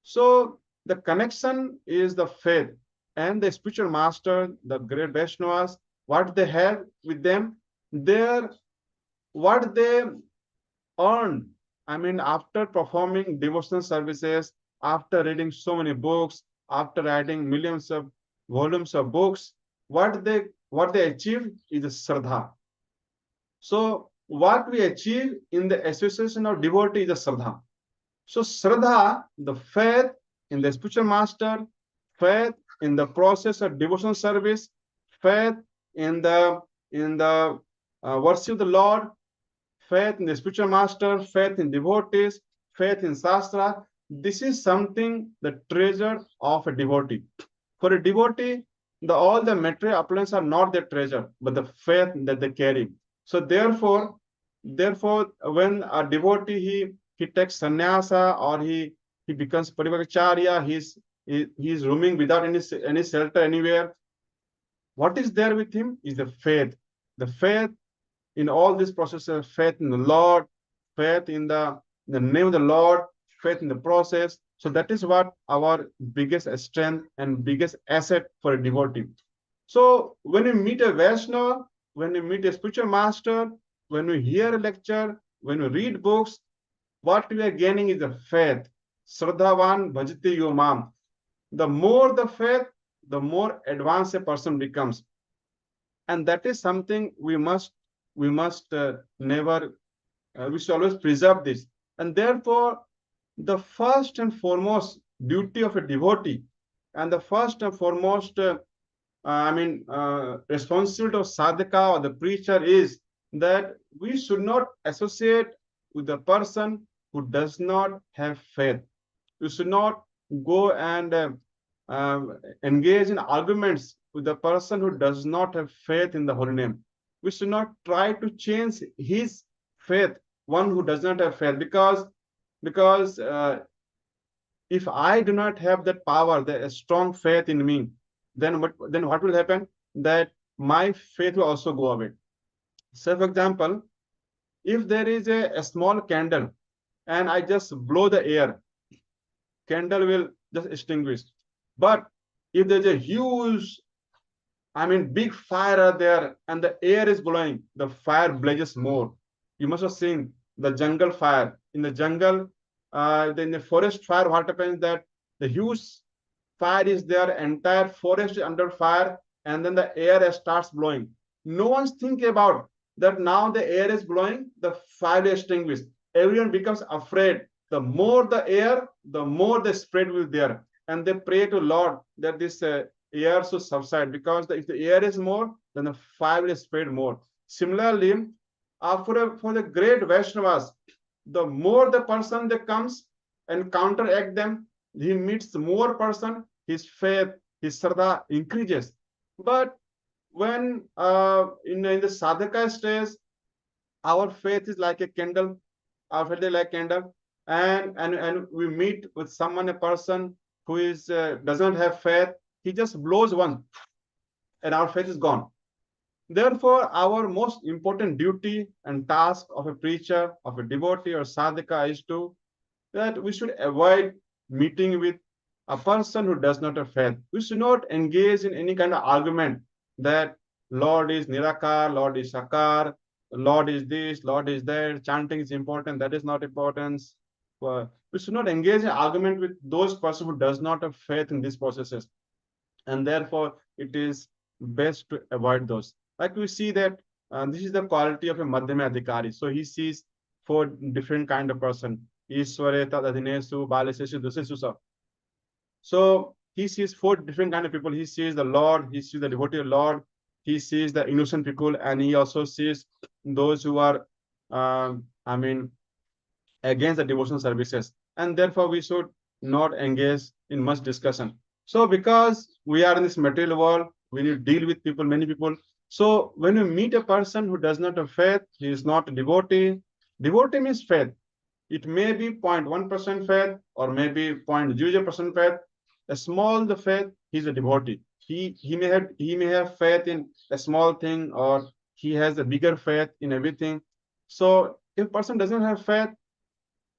So the connection is the faith, and the spiritual master, the great Vaishnavas, what they have with them, their what they earn. I mean, after performing devotional services, after reading so many books, after writing millions of volumes of books, what they achieve is a Shraddha. So what we achieve in the association of devotee is a Shraddha. So Shraddha, the faith in the spiritual master, faith in the process of devotional service, faith in the worship of the Lord, faith in the spiritual master, faith in devotees, faith in Shastra. This is something the treasure of a devotee. For a devotee, all the material appliances are not their treasure, but the faith that they carry. So therefore, when a devotee he takes sannyasa, or he becomes parivakacharya, he's roaming without any shelter anywhere. What is there with him is the faith in all these processes: faith in the Lord, faith in the name of the Lord, faith in the process. So that is what our biggest strength and biggest asset for a devotee. So when we meet a Vaishnava, when we meet a spiritual master, when we hear a lecture, when we read books, what we are gaining is the faith. Shraddhavan bhajati yomam. The more the faith, the more advanced a person becomes. And that is something we must never we should always preserve this. And therefore, the first and foremost duty of a devotee, and the first and foremost responsibility of sadhaka or the preacher is that we should not associate with a person who does not have faith. We should not go and engage in arguments with the person who does not have faith in the holy name. We should not try to change his faith, one who does not have faith, because if I do not have that power, the strong faith in me, then what will happen? That my faith will also go away. Say, for example, if there is a small candle and I just blow the air, candle will just extinguish. But if there's a huge, big fire out there and the air is blowing, the fire blazes more. You must have seen the jungle fire. In the jungle, in the forest fire, what happens that the huge fire is there, entire forest is under fire, and then the air starts blowing. No one's thinking about that now the air is blowing, the fire is extinguished. Everyone becomes afraid. The more the air, the more the spread will there. And they pray to Lord that this air should subside, because if the air is more, then the fire will spread more. Similarly, for the great Vaishnavas, the more the person that comes and counteract them, he meets more person, his faith, his Shraddha increases. But when in the sadhaka stage, Our faith is like a candle. Our faith is like candle, and we meet with someone, a person who is doesn't have faith. He just blows one, and our faith is gone. Therefore, our most important duty and task of a preacher, of a devotee or sadhaka is to that we should avoid meeting with a person who does not have faith. We should not engage in any kind of argument that Lord is Nirakar, Lord is Sakar, Lord is this, Lord is that, chanting is important, that is not important. We should not engage in argument with those person who does not have faith in these processes, and therefore it is best to avoid those. Like we see that this is the quality of a Madhyama Adhikari. So he sees four different kind of person. Ishware Tadadinesu Balasesu Dusesu. So he sees four different kind of people. He sees the Lord, he sees the devotee Lord, he sees the innocent people, and he also sees those who are, I mean, against the devotional services, and therefore we should not engage in much discussion. So because we are in this material world, we need to deal with people, many people. So when you meet a person who does not have faith, he is not a devotee. Devotee means faith. It may be 0.1% faith or maybe 0.00% faith. A small the faith, he's a devotee. He may have faith in a small thing, or he has a bigger faith in everything. So if a person doesn't have faith,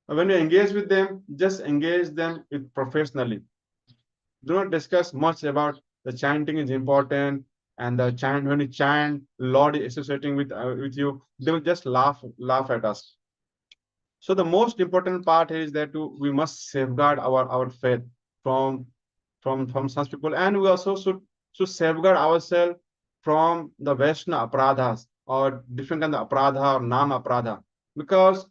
when you engage with them, just engage them with professionally. Do not discuss much about the chanting is important, and the chant, when you chant, Lord is associating with you, they will just laugh at us. So the most important part is that we must safeguard our faith from from such people, and we also should safeguard ourselves from the Vaishnava apradhas or different kind of apradha or nam apradha, because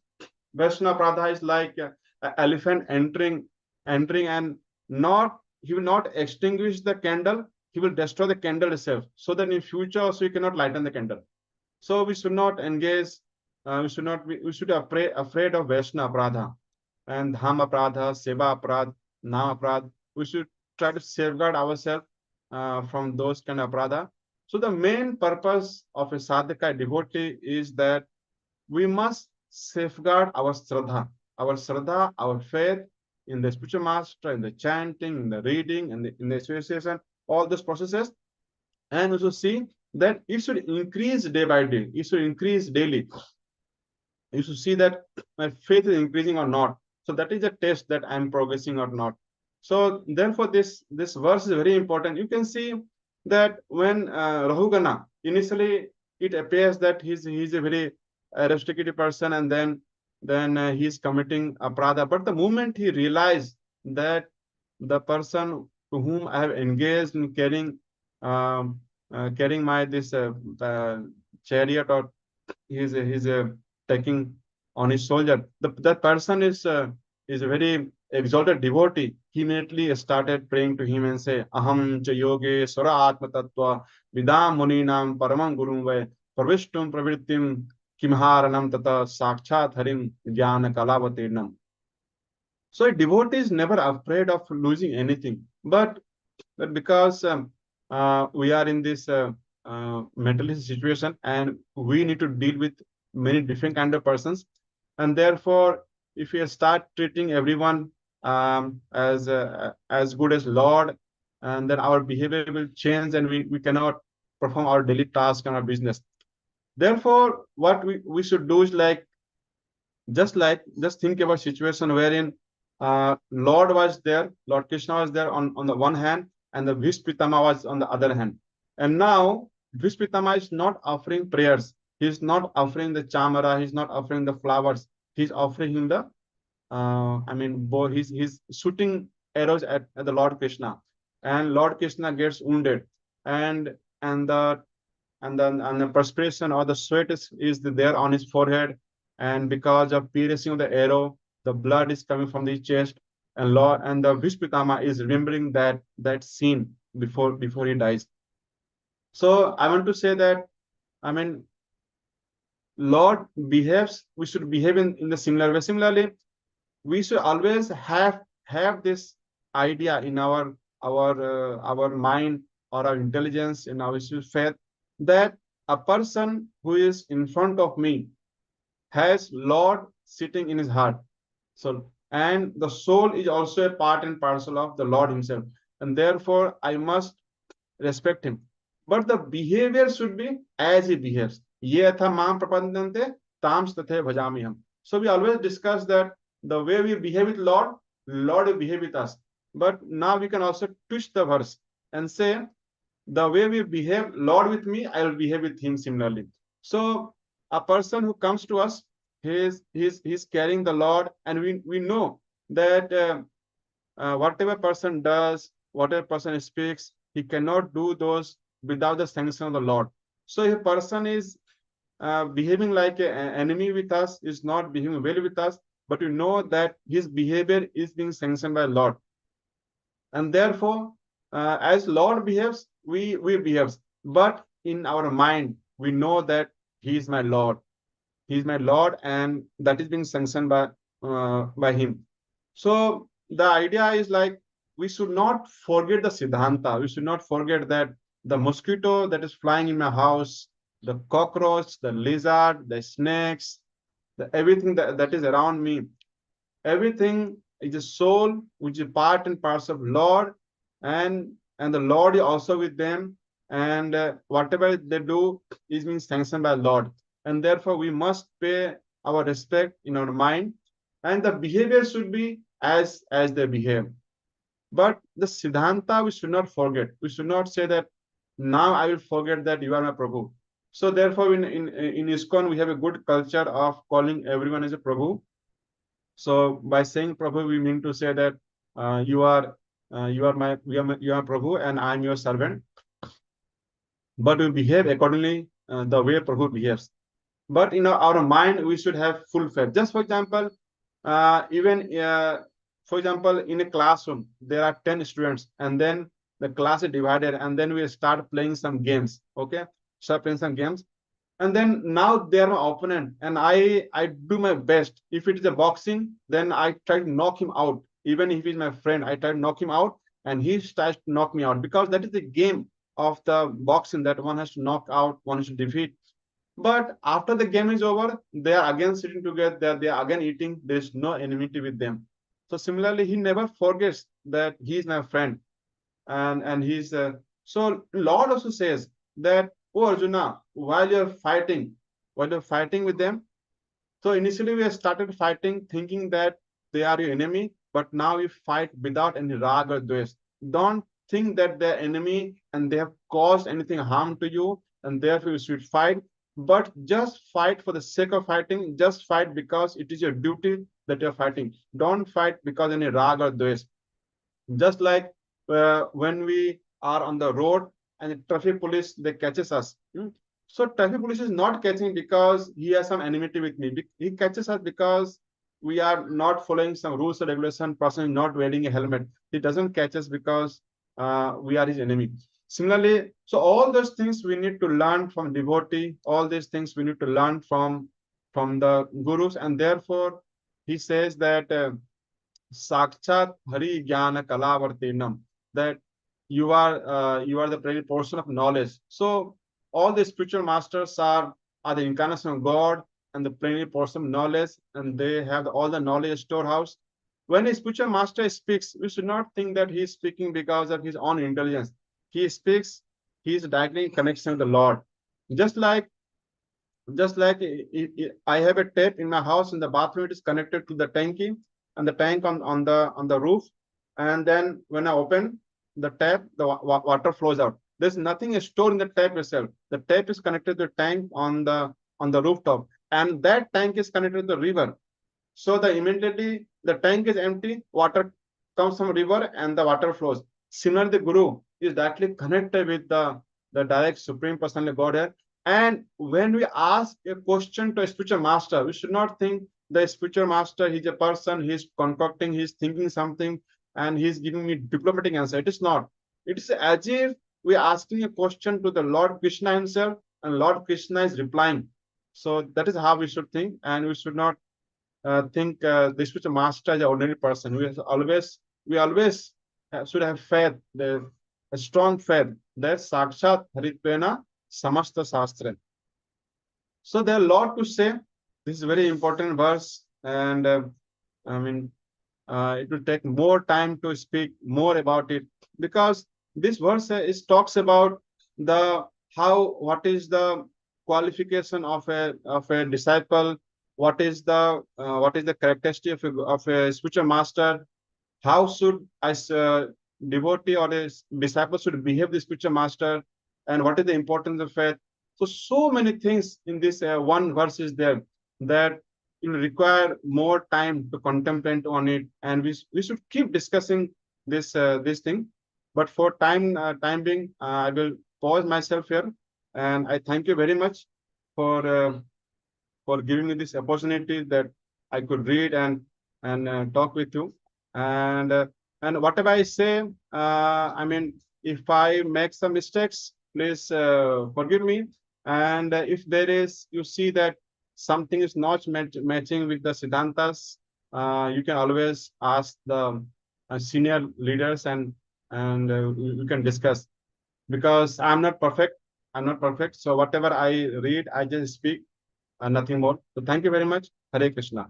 Vaishnava Pradha is like an elephant entering, and not he will not extinguish the candle. He will destroy the candle itself, so that in future also you cannot lighten the candle. So we should not engage. We should be afraid of Vaishnava Pradha and Dhama Pradha, Seva Prad, Nama Prad. We should try to safeguard ourselves from those kind of Pradha. So the main purpose of a sadhaka devotee is that we must safeguard our faith in the spiritual master, in the chanting, in the reading, and in the association, all those processes. And also see that it should increase day by day. It should increase daily. You should see that my faith is increasing or not. So that is a test that I'm progressing or not. So therefore, this verse is very important. You can see that when Rahugana initially it appears that he's a very restricted person, and then he's committing aparadha. But the moment he realized that the person to whom I have engaged in carrying my this chariot, or he's taking on his shoulder. That person is a very exalted devotee. He immediately started praying to him and say, "Aham cha yoge sura atma tattva vidam muninam paramam gurum ve pravishtum pravrittim kimharanam tata sakshat harim jnana kalavatirnam." So a devotee is never afraid of losing anything, but because we are in this mentalist situation, and we need to deal with many different kind of persons, and therefore if we start treating everyone as good as Lord, and then our behavior will change, and we cannot perform our daily task and our business. Therefore what we should do is just think about situation wherein Lord Krishna was there on the one hand, and the Bhishpitama was on the other hand. And now Bhishpitama is not offering prayers. He's not offering the chamara. He's not offering the flowers. He's offering him the, bow. He's shooting arrows at the Lord Krishna, and Lord Krishna gets wounded, and and the and the perspiration or the sweat is there on his forehead, and because of piercing of the arrow, the blood is coming from the chest, and the Vishpitama is remembering that scene before he dies. So I want to say that, I mean, Lord behaves, we should behave in the similar way. Similarly, we should always have this idea in our mind, or our intelligence, in our faith, that a person who is in front of me, has Lord sitting in his heart. So, and the soul is also a part and parcel of the Lord Himself, and therefore I must respect Him. But the behavior should be as He behaves. Ye atha mam prapadante tam stathe bhajamiham. So we always discuss that the way we behave with Lord, Lord will behave with us. But now we can also twist the verse and say, the way we behave, Lord with me, I will behave with Him similarly. So a person who comes to us, he's carrying the Lord, and we know that whatever person does, whatever person speaks, he cannot do those without the sanction of the Lord. So if a person is behaving like an enemy with us, is not behaving well with us, but we know that his behavior is being sanctioned by Lord, and therefore, as Lord behaves, we behaves. But in our mind, we know that He is my Lord. He is my Lord, and that is being sanctioned by Him. So the idea is like we should not forget the Siddhanta. We should not forget that the mosquito that is flying in my house, the cockroach, the lizard, the snakes, everything that is around me, everything is a soul which is part and parcel of Lord, and the Lord is also with them, and whatever they do is being sanctioned by Lord, and therefore we must pay our respect in our mind, and the behavior should be as they behave. But the Siddhanta we should not forget. We should not say that now I will forget that you are my Prabhu. So therefore, in ISKCON we have a good culture of calling everyone as a Prabhu. So by saying Prabhu, we mean to say that you are my you are Prabhu and I am your servant. But we behave accordingly the way Prabhu behaves. But in our mind, we should have full faith. Just for example, even for example, in a classroom, there are 10 students, and then the class is divided, and then we start playing some games. Okay, start playing some games, and then now they are my opponent, and I do my best. If it is a boxing, then I try to knock him out. Even if he's my friend, I try to knock him out, and he tries to knock me out, because that is the game of the boxing, that one has to knock out, one has to defeat. But after the game is over, they are again sitting together, they are again eating, there is no enmity with them. So similarly, he never forgets that he is my friend, and he's so Lord also says that, oh Arjuna, while you're fighting with them, so initially we started fighting thinking that they are your enemy, but now we fight without any rag or dvesh. Don't think that they're enemy and they have caused anything harm to you, and therefore you should fight. But just fight for the sake of fighting. Just fight because it is your duty that you're fighting. Don't fight because any rag or dvesh. Just like when we are on the road and the traffic police they catches us. So traffic police is not catching because he has some enmity with me. He catches us because we are not following some rules or regulation. Person is not wearing a helmet. He doesn't catch us because we are his enemy. Similarly, so all those things we need to learn from devotee. All these things we need to learn from the gurus, and therefore he says that. Sakshat Hari Jnana Kalavartinam, that you are the very portion of knowledge. So all the spiritual masters are the incarnation of God and the plenary portion of knowledge, and they have all the knowledge storehouse. When a spiritual master speaks, we should not think that he is speaking because of his own intelligence. He speaks, he is directly in connection with the Lord. Just like I have a tap in my house in the bathroom, it is connected to the tanky and the tank on the roof. And then when I open the tap, the water flows out. There's nothing stored in the tap itself. The tap is connected to the tank on the rooftop, and that tank is connected to the river. So the immediately the tank is empty, water comes from river and the water flows. Similarly, the Guru is directly connected with the direct Supreme Personality of Godhead. And when we ask a question to a spiritual master, we should not think the spiritual master, he's a person, he's concocting, he's thinking something, and he's giving me diplomatic answer. It is not. It is as if we're asking a question to the Lord Krishna himself, and Lord Krishna is replying. So that is how we should think, and we should not think this was a master as an ordinary person. We always should have faith, a strong faith that Sakshat Haritvena Samasta Sastra. So there are a lot to say. this is a very important verse, and I mean, it will take more time to speak more about it, because this verse is talks about the how what is the qualification of a disciple, what is the characteristic of a spiritual master, how should devotee or a disciple should behave the spiritual master, and what is the importance of faith. So many things in this one verse is there that will require more time to contemplate on it, and we should keep discussing this thing. But for time being, I will pause myself here, and I thank you very much for giving me this opportunity that I could read and talk with you. And whatever I say, I mean, if I make some mistakes, please forgive me. And if there is, you see that something is not matching with the Siddhantas, you can always ask the senior leaders, and we can discuss, because I'm not perfect. I'm not perfect. So whatever I read, I just speak and nothing more. So thank you very much. Hare Krishna.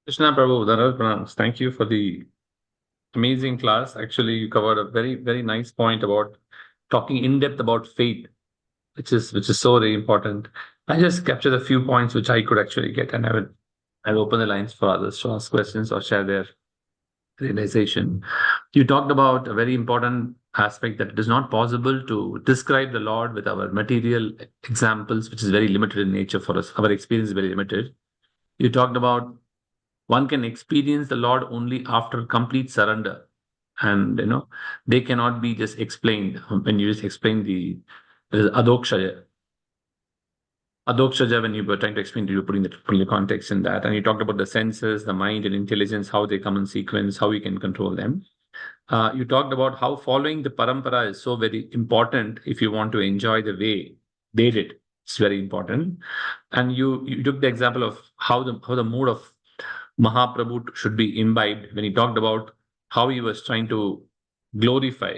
Krishna Prabhu, that was pronounced. Thank you for the amazing class. Actually, you covered a very, very nice point about talking in depth about faith, which is so very important. I just captured a few points which I could actually get, and I'll open the lines for others to ask questions or share their realization. You talked about a very important aspect that it is not possible to describe the Lord with our material examples, which is very limited in nature for us. Our experience is very limited. You talked about one can experience the Lord only after complete surrender. And they cannot be just explained. When you just explain there is adokshaja, when you were trying to explain, you were putting the context in that. And you talked about the senses, the mind and intelligence, how they come in sequence, how we can control them. You talked about how following the parampara is so very important if you want to enjoy the way they did. It's very important. And you took the example of how the mood of Mahaprabhu should be imbibed when he talked about how he was trying to glorify.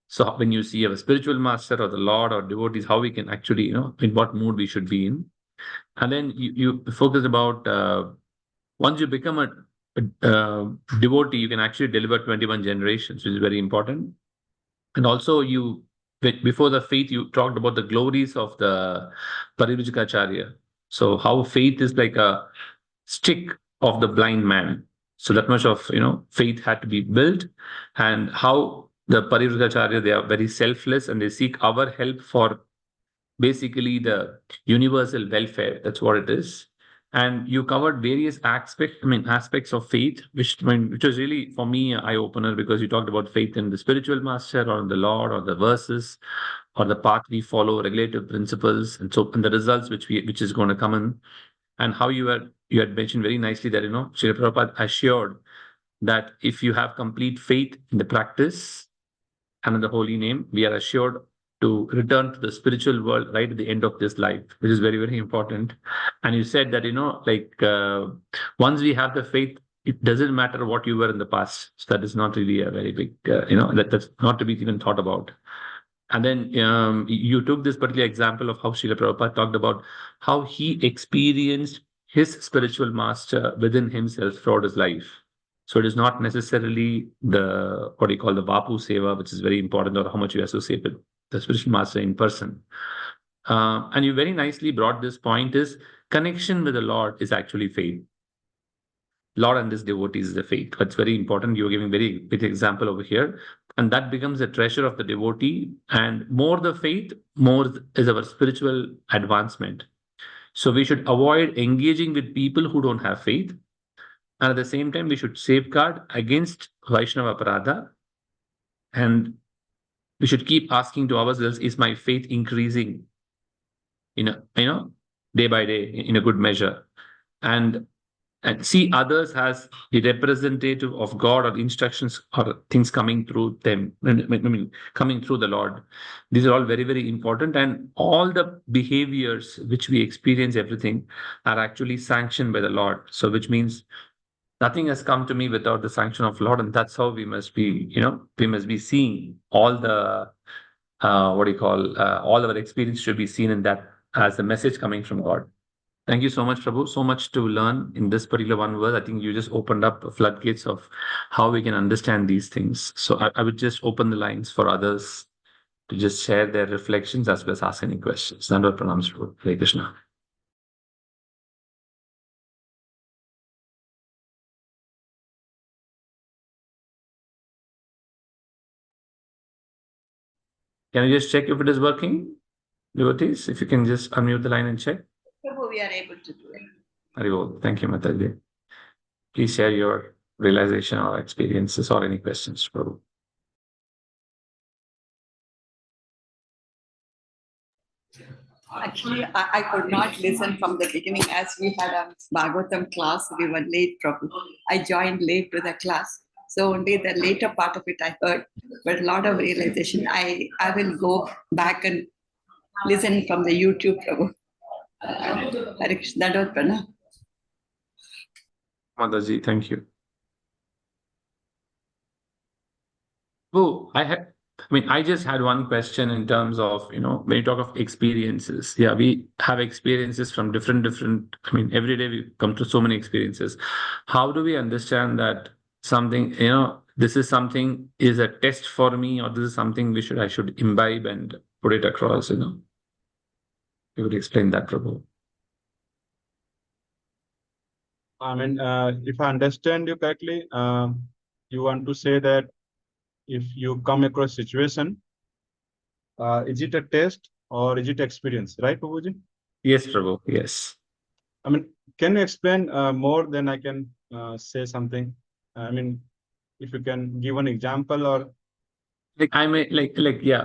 So when you see a spiritual master or the Lord or devotees, how we can actually, in what mood we should be in. And then you focused about once you become a devotee, you can actually deliver 21 generations, which is very important. And also before the faith, you talked about the glories of the Parijikacharya. So how faith is like a stick of the blind man. So that much of faith had to be built, and how the Parijikacharya, they are very selfless and they seek our help for basically the universal welfare. That's what it is. And you covered various aspects of faith, which was really for me an eye opener, because you talked about faith in the spiritual master or in the Lord or the verses or the path we follow, regulative principles, and the results which is going to come in, and how you had mentioned very nicely that Srila Prabhupada assured that if you have complete faith in the practice and in the holy name, we are assured to return to the spiritual world right at the end of this life, which is very, very important. And you said that, once we have the faith, it doesn't matter what you were in the past. So that is not really a very big, that's not to be even thought about. And then you took this particular example of how Srila Prabhupada talked about how he experienced his spiritual master within himself throughout his life. So it is not necessarily what you call the Vapu Seva, which is very important, or how much you associate with the spiritual master in person. And you very nicely brought this point is connection with the Lord is actually faith. Lord and his devotees is the faith. That's very important. You're giving very big example over here. And that becomes a treasure of the devotee. And more the faith, more is our spiritual advancement. So we should avoid engaging with people who don't have faith. And at the same time, we should safeguard against Vaishnava Aparadha. And we should keep asking to ourselves, is my faith increasing, day by day in a good measure? And see others as the representative of God or instructions or things coming through them. Coming through the Lord. These are all very, very important. And all the behaviors which we experience, everything, are actually sanctioned by the Lord. So which means nothing has come to me without the sanction of Lord. And that's how we must be, we must be seeing all the, all our experience should be seen in that as a message coming from God. Thank you so much, Prabhu. So much to learn in this particular one verse. I think you just opened up floodgates of how we can understand these things. So I would just open the lines for others to just share their reflections as well as ask any questions. Nandor pranams, Prabhu. Hare Krishna. Can you just check if it is working, devotees? If you can just unmute the line and check. Prabhu, we are able to do it. Haribol. Thank you, Mataji. Please share your realization or experiences or any questions, Prabhu. Actually, I could not listen from the beginning as we had a Bhagavatam class. We were late, Prabhu. I joined late to the class. So only the later part of it I heard, but a lot of realization. I will go back and listen from the YouTube, Prabhu. Hare Krishna, Dandavad Pranam. Mataji, thank you. Oh, I just had one question in terms of, when you talk of experiences. Yeah, we have experiences from different, every day we come to so many experiences. How do we understand that something, this is something is a test for me, or this is something I should imbibe and put it across, You would explain that, Prabhu. If I understand you correctly, you want to say that if you come across situation, is it a test or is it experience, right, Prabhuji? Yes, Prabhu. Yes. Can you explain more than I can say something? If you can give an example or I may yeah.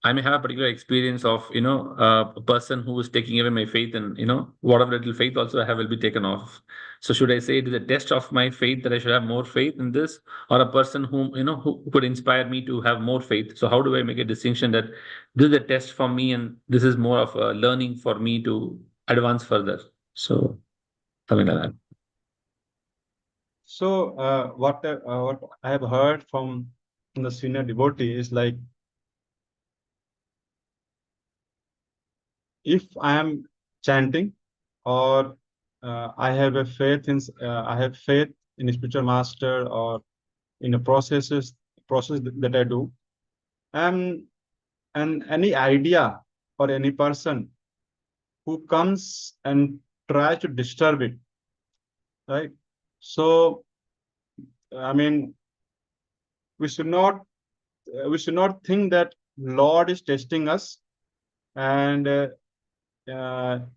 I may have a particular experience of a person who is taking away my faith, and whatever little faith also I have will be taken off. So should I say it is a test of my faith that I should have more faith in this, or a person whom who could inspire me to have more faith? So how do I make a distinction that this is a test for me and this is more of a learning for me to advance further? So something like that. so? What I have heard from the senior devotee is like, if I am chanting or I have a faith in a spiritual master or in a process that I do, and any idea or any person who comes and tries to disturb it, right? So we should not think that Lord is testing us, and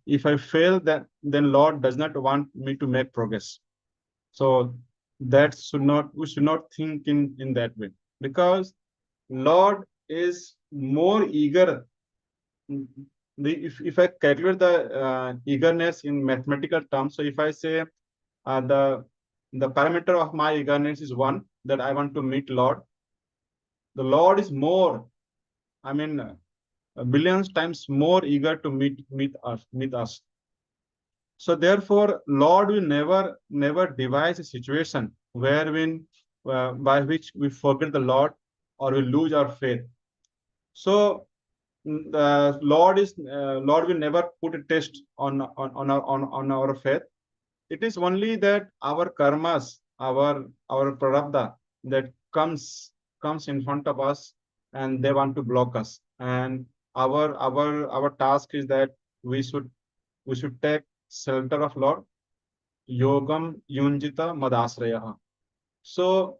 if I fail, then Lord does not want me to make progress. So we should not think in that way, because Lord is more eager. If I calculate the eagerness in mathematical terms, so if I say the parameter of my eagerness is 1, that I want to meet Lord, the Lord is more, billions times more eager to meet us. So therefore, Lord will never devise a situation wherein by which we forget the Lord or we lose our faith. So the Lord will never put a test on our faith. It is only that our karmas, our prarabdha, that comes in front of us, and they want to block us. And our task is that we should take shelter of Lord. Yogam yunjita madasraya. So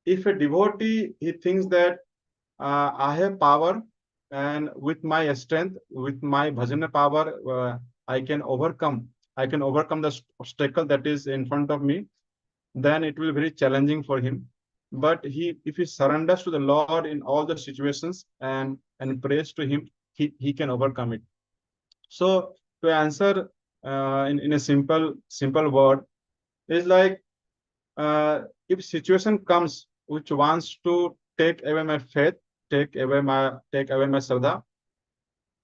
if a devotee, he thinks that I have power, and with my strength, with my bhajana power, I can overcome the obstacle that is in front of me, then it will be very challenging for him. But if he surrenders to the Lord in all the situations and prays to him, he can overcome it. So to answer in a simple word, is like, if situation comes which wants to take away my faith, take away my shraddha,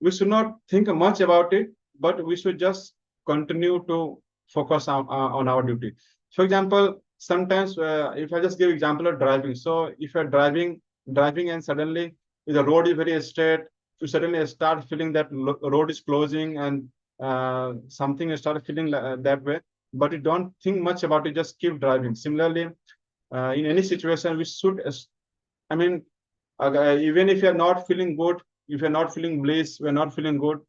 we should not think much about it, but we should just continue to focus on our duty. For example, sometimes if I just give example of driving, so if you're driving and suddenly the road is very straight, you suddenly start feeling that road is closing and something you start feeling that way, but you don't think much about it, just keep driving. Similarly, in any situation, we should, I mean, even if you're not feeling good, if you're not feeling bliss, we're not feeling good,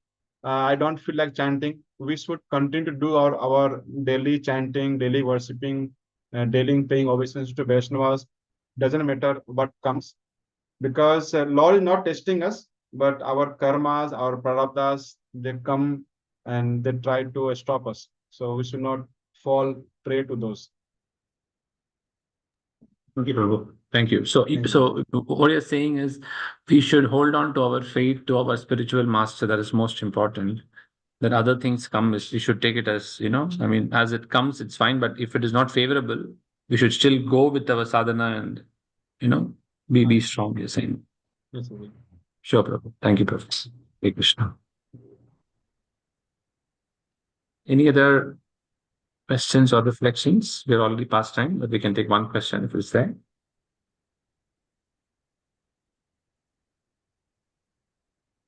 I don't feel like chanting. We should continue to do our daily chanting, daily worshipping, daily paying obeisance to Vaishnavas. Doesn't matter what comes, because Lord is not testing us, but our karmas, our prarabdhas, they come and they try to stop us. So we should not fall prey to those. Thank you, Prabhu. Thank you. So, Thank you. so what you're saying is we should hold on to our faith, to our spiritual master. That is most important. That other things come, we should take it as, I mean, as it comes, it's fine. But if it is not favorable, we should still go with our sadhana and, be strong, you're saying. Yes, Prabhu. Sure, Prabhu. Thank you, Prabhu. Hare Krishna. Any other questions or reflections? We're already past time, but we can take one question if it's there.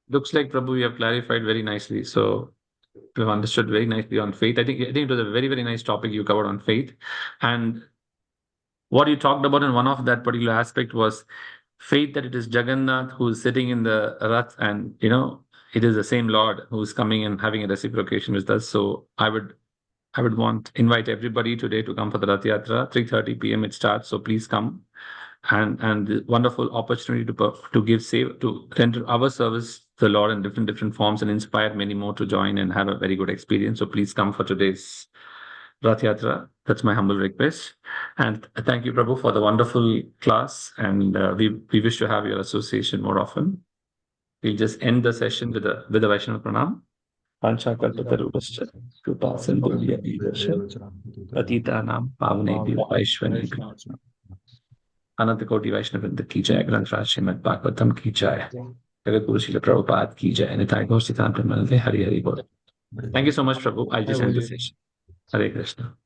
Looks like, Prabhu, you have clarified very nicely. So we've understood very nicely on faith. I think it was a very, very nice topic you covered on faith. And what you talked about in one of that particular aspect was faith that it is Jagannath who is sitting in the Rath, and it is the same Lord who is coming and having a reciprocation with us. So I would invite everybody today to come for the Rath Yatra. 3:30 p.m. it starts. So please come. And the wonderful opportunity to give to render our service to the Lord in different forms and inspire many more to join and have a very good experience. So please come for today's Rath Yatra. That's my humble request. And thank you, Prabhu, for the wonderful class. And we wish to have your association more often. We'll just end the session with a Vaishnava Pranam. Panchakalpatarubhascha, Kripa Sindhuvya Divascha, Patitanam Pavnebhyo Vaishvanebhyo. अनंत कोटि वैष्णव वृंद की जय, ग्रंथराज श्रीमद् भागवतम की जय, जगत गुरु श्रील प्रभुपाद की जय, निताय गौर सीताराम प्रेमानंदे, हरि हरि बोल. Thank you so much, Prabhu. I'll just end the session. Hare Krishna.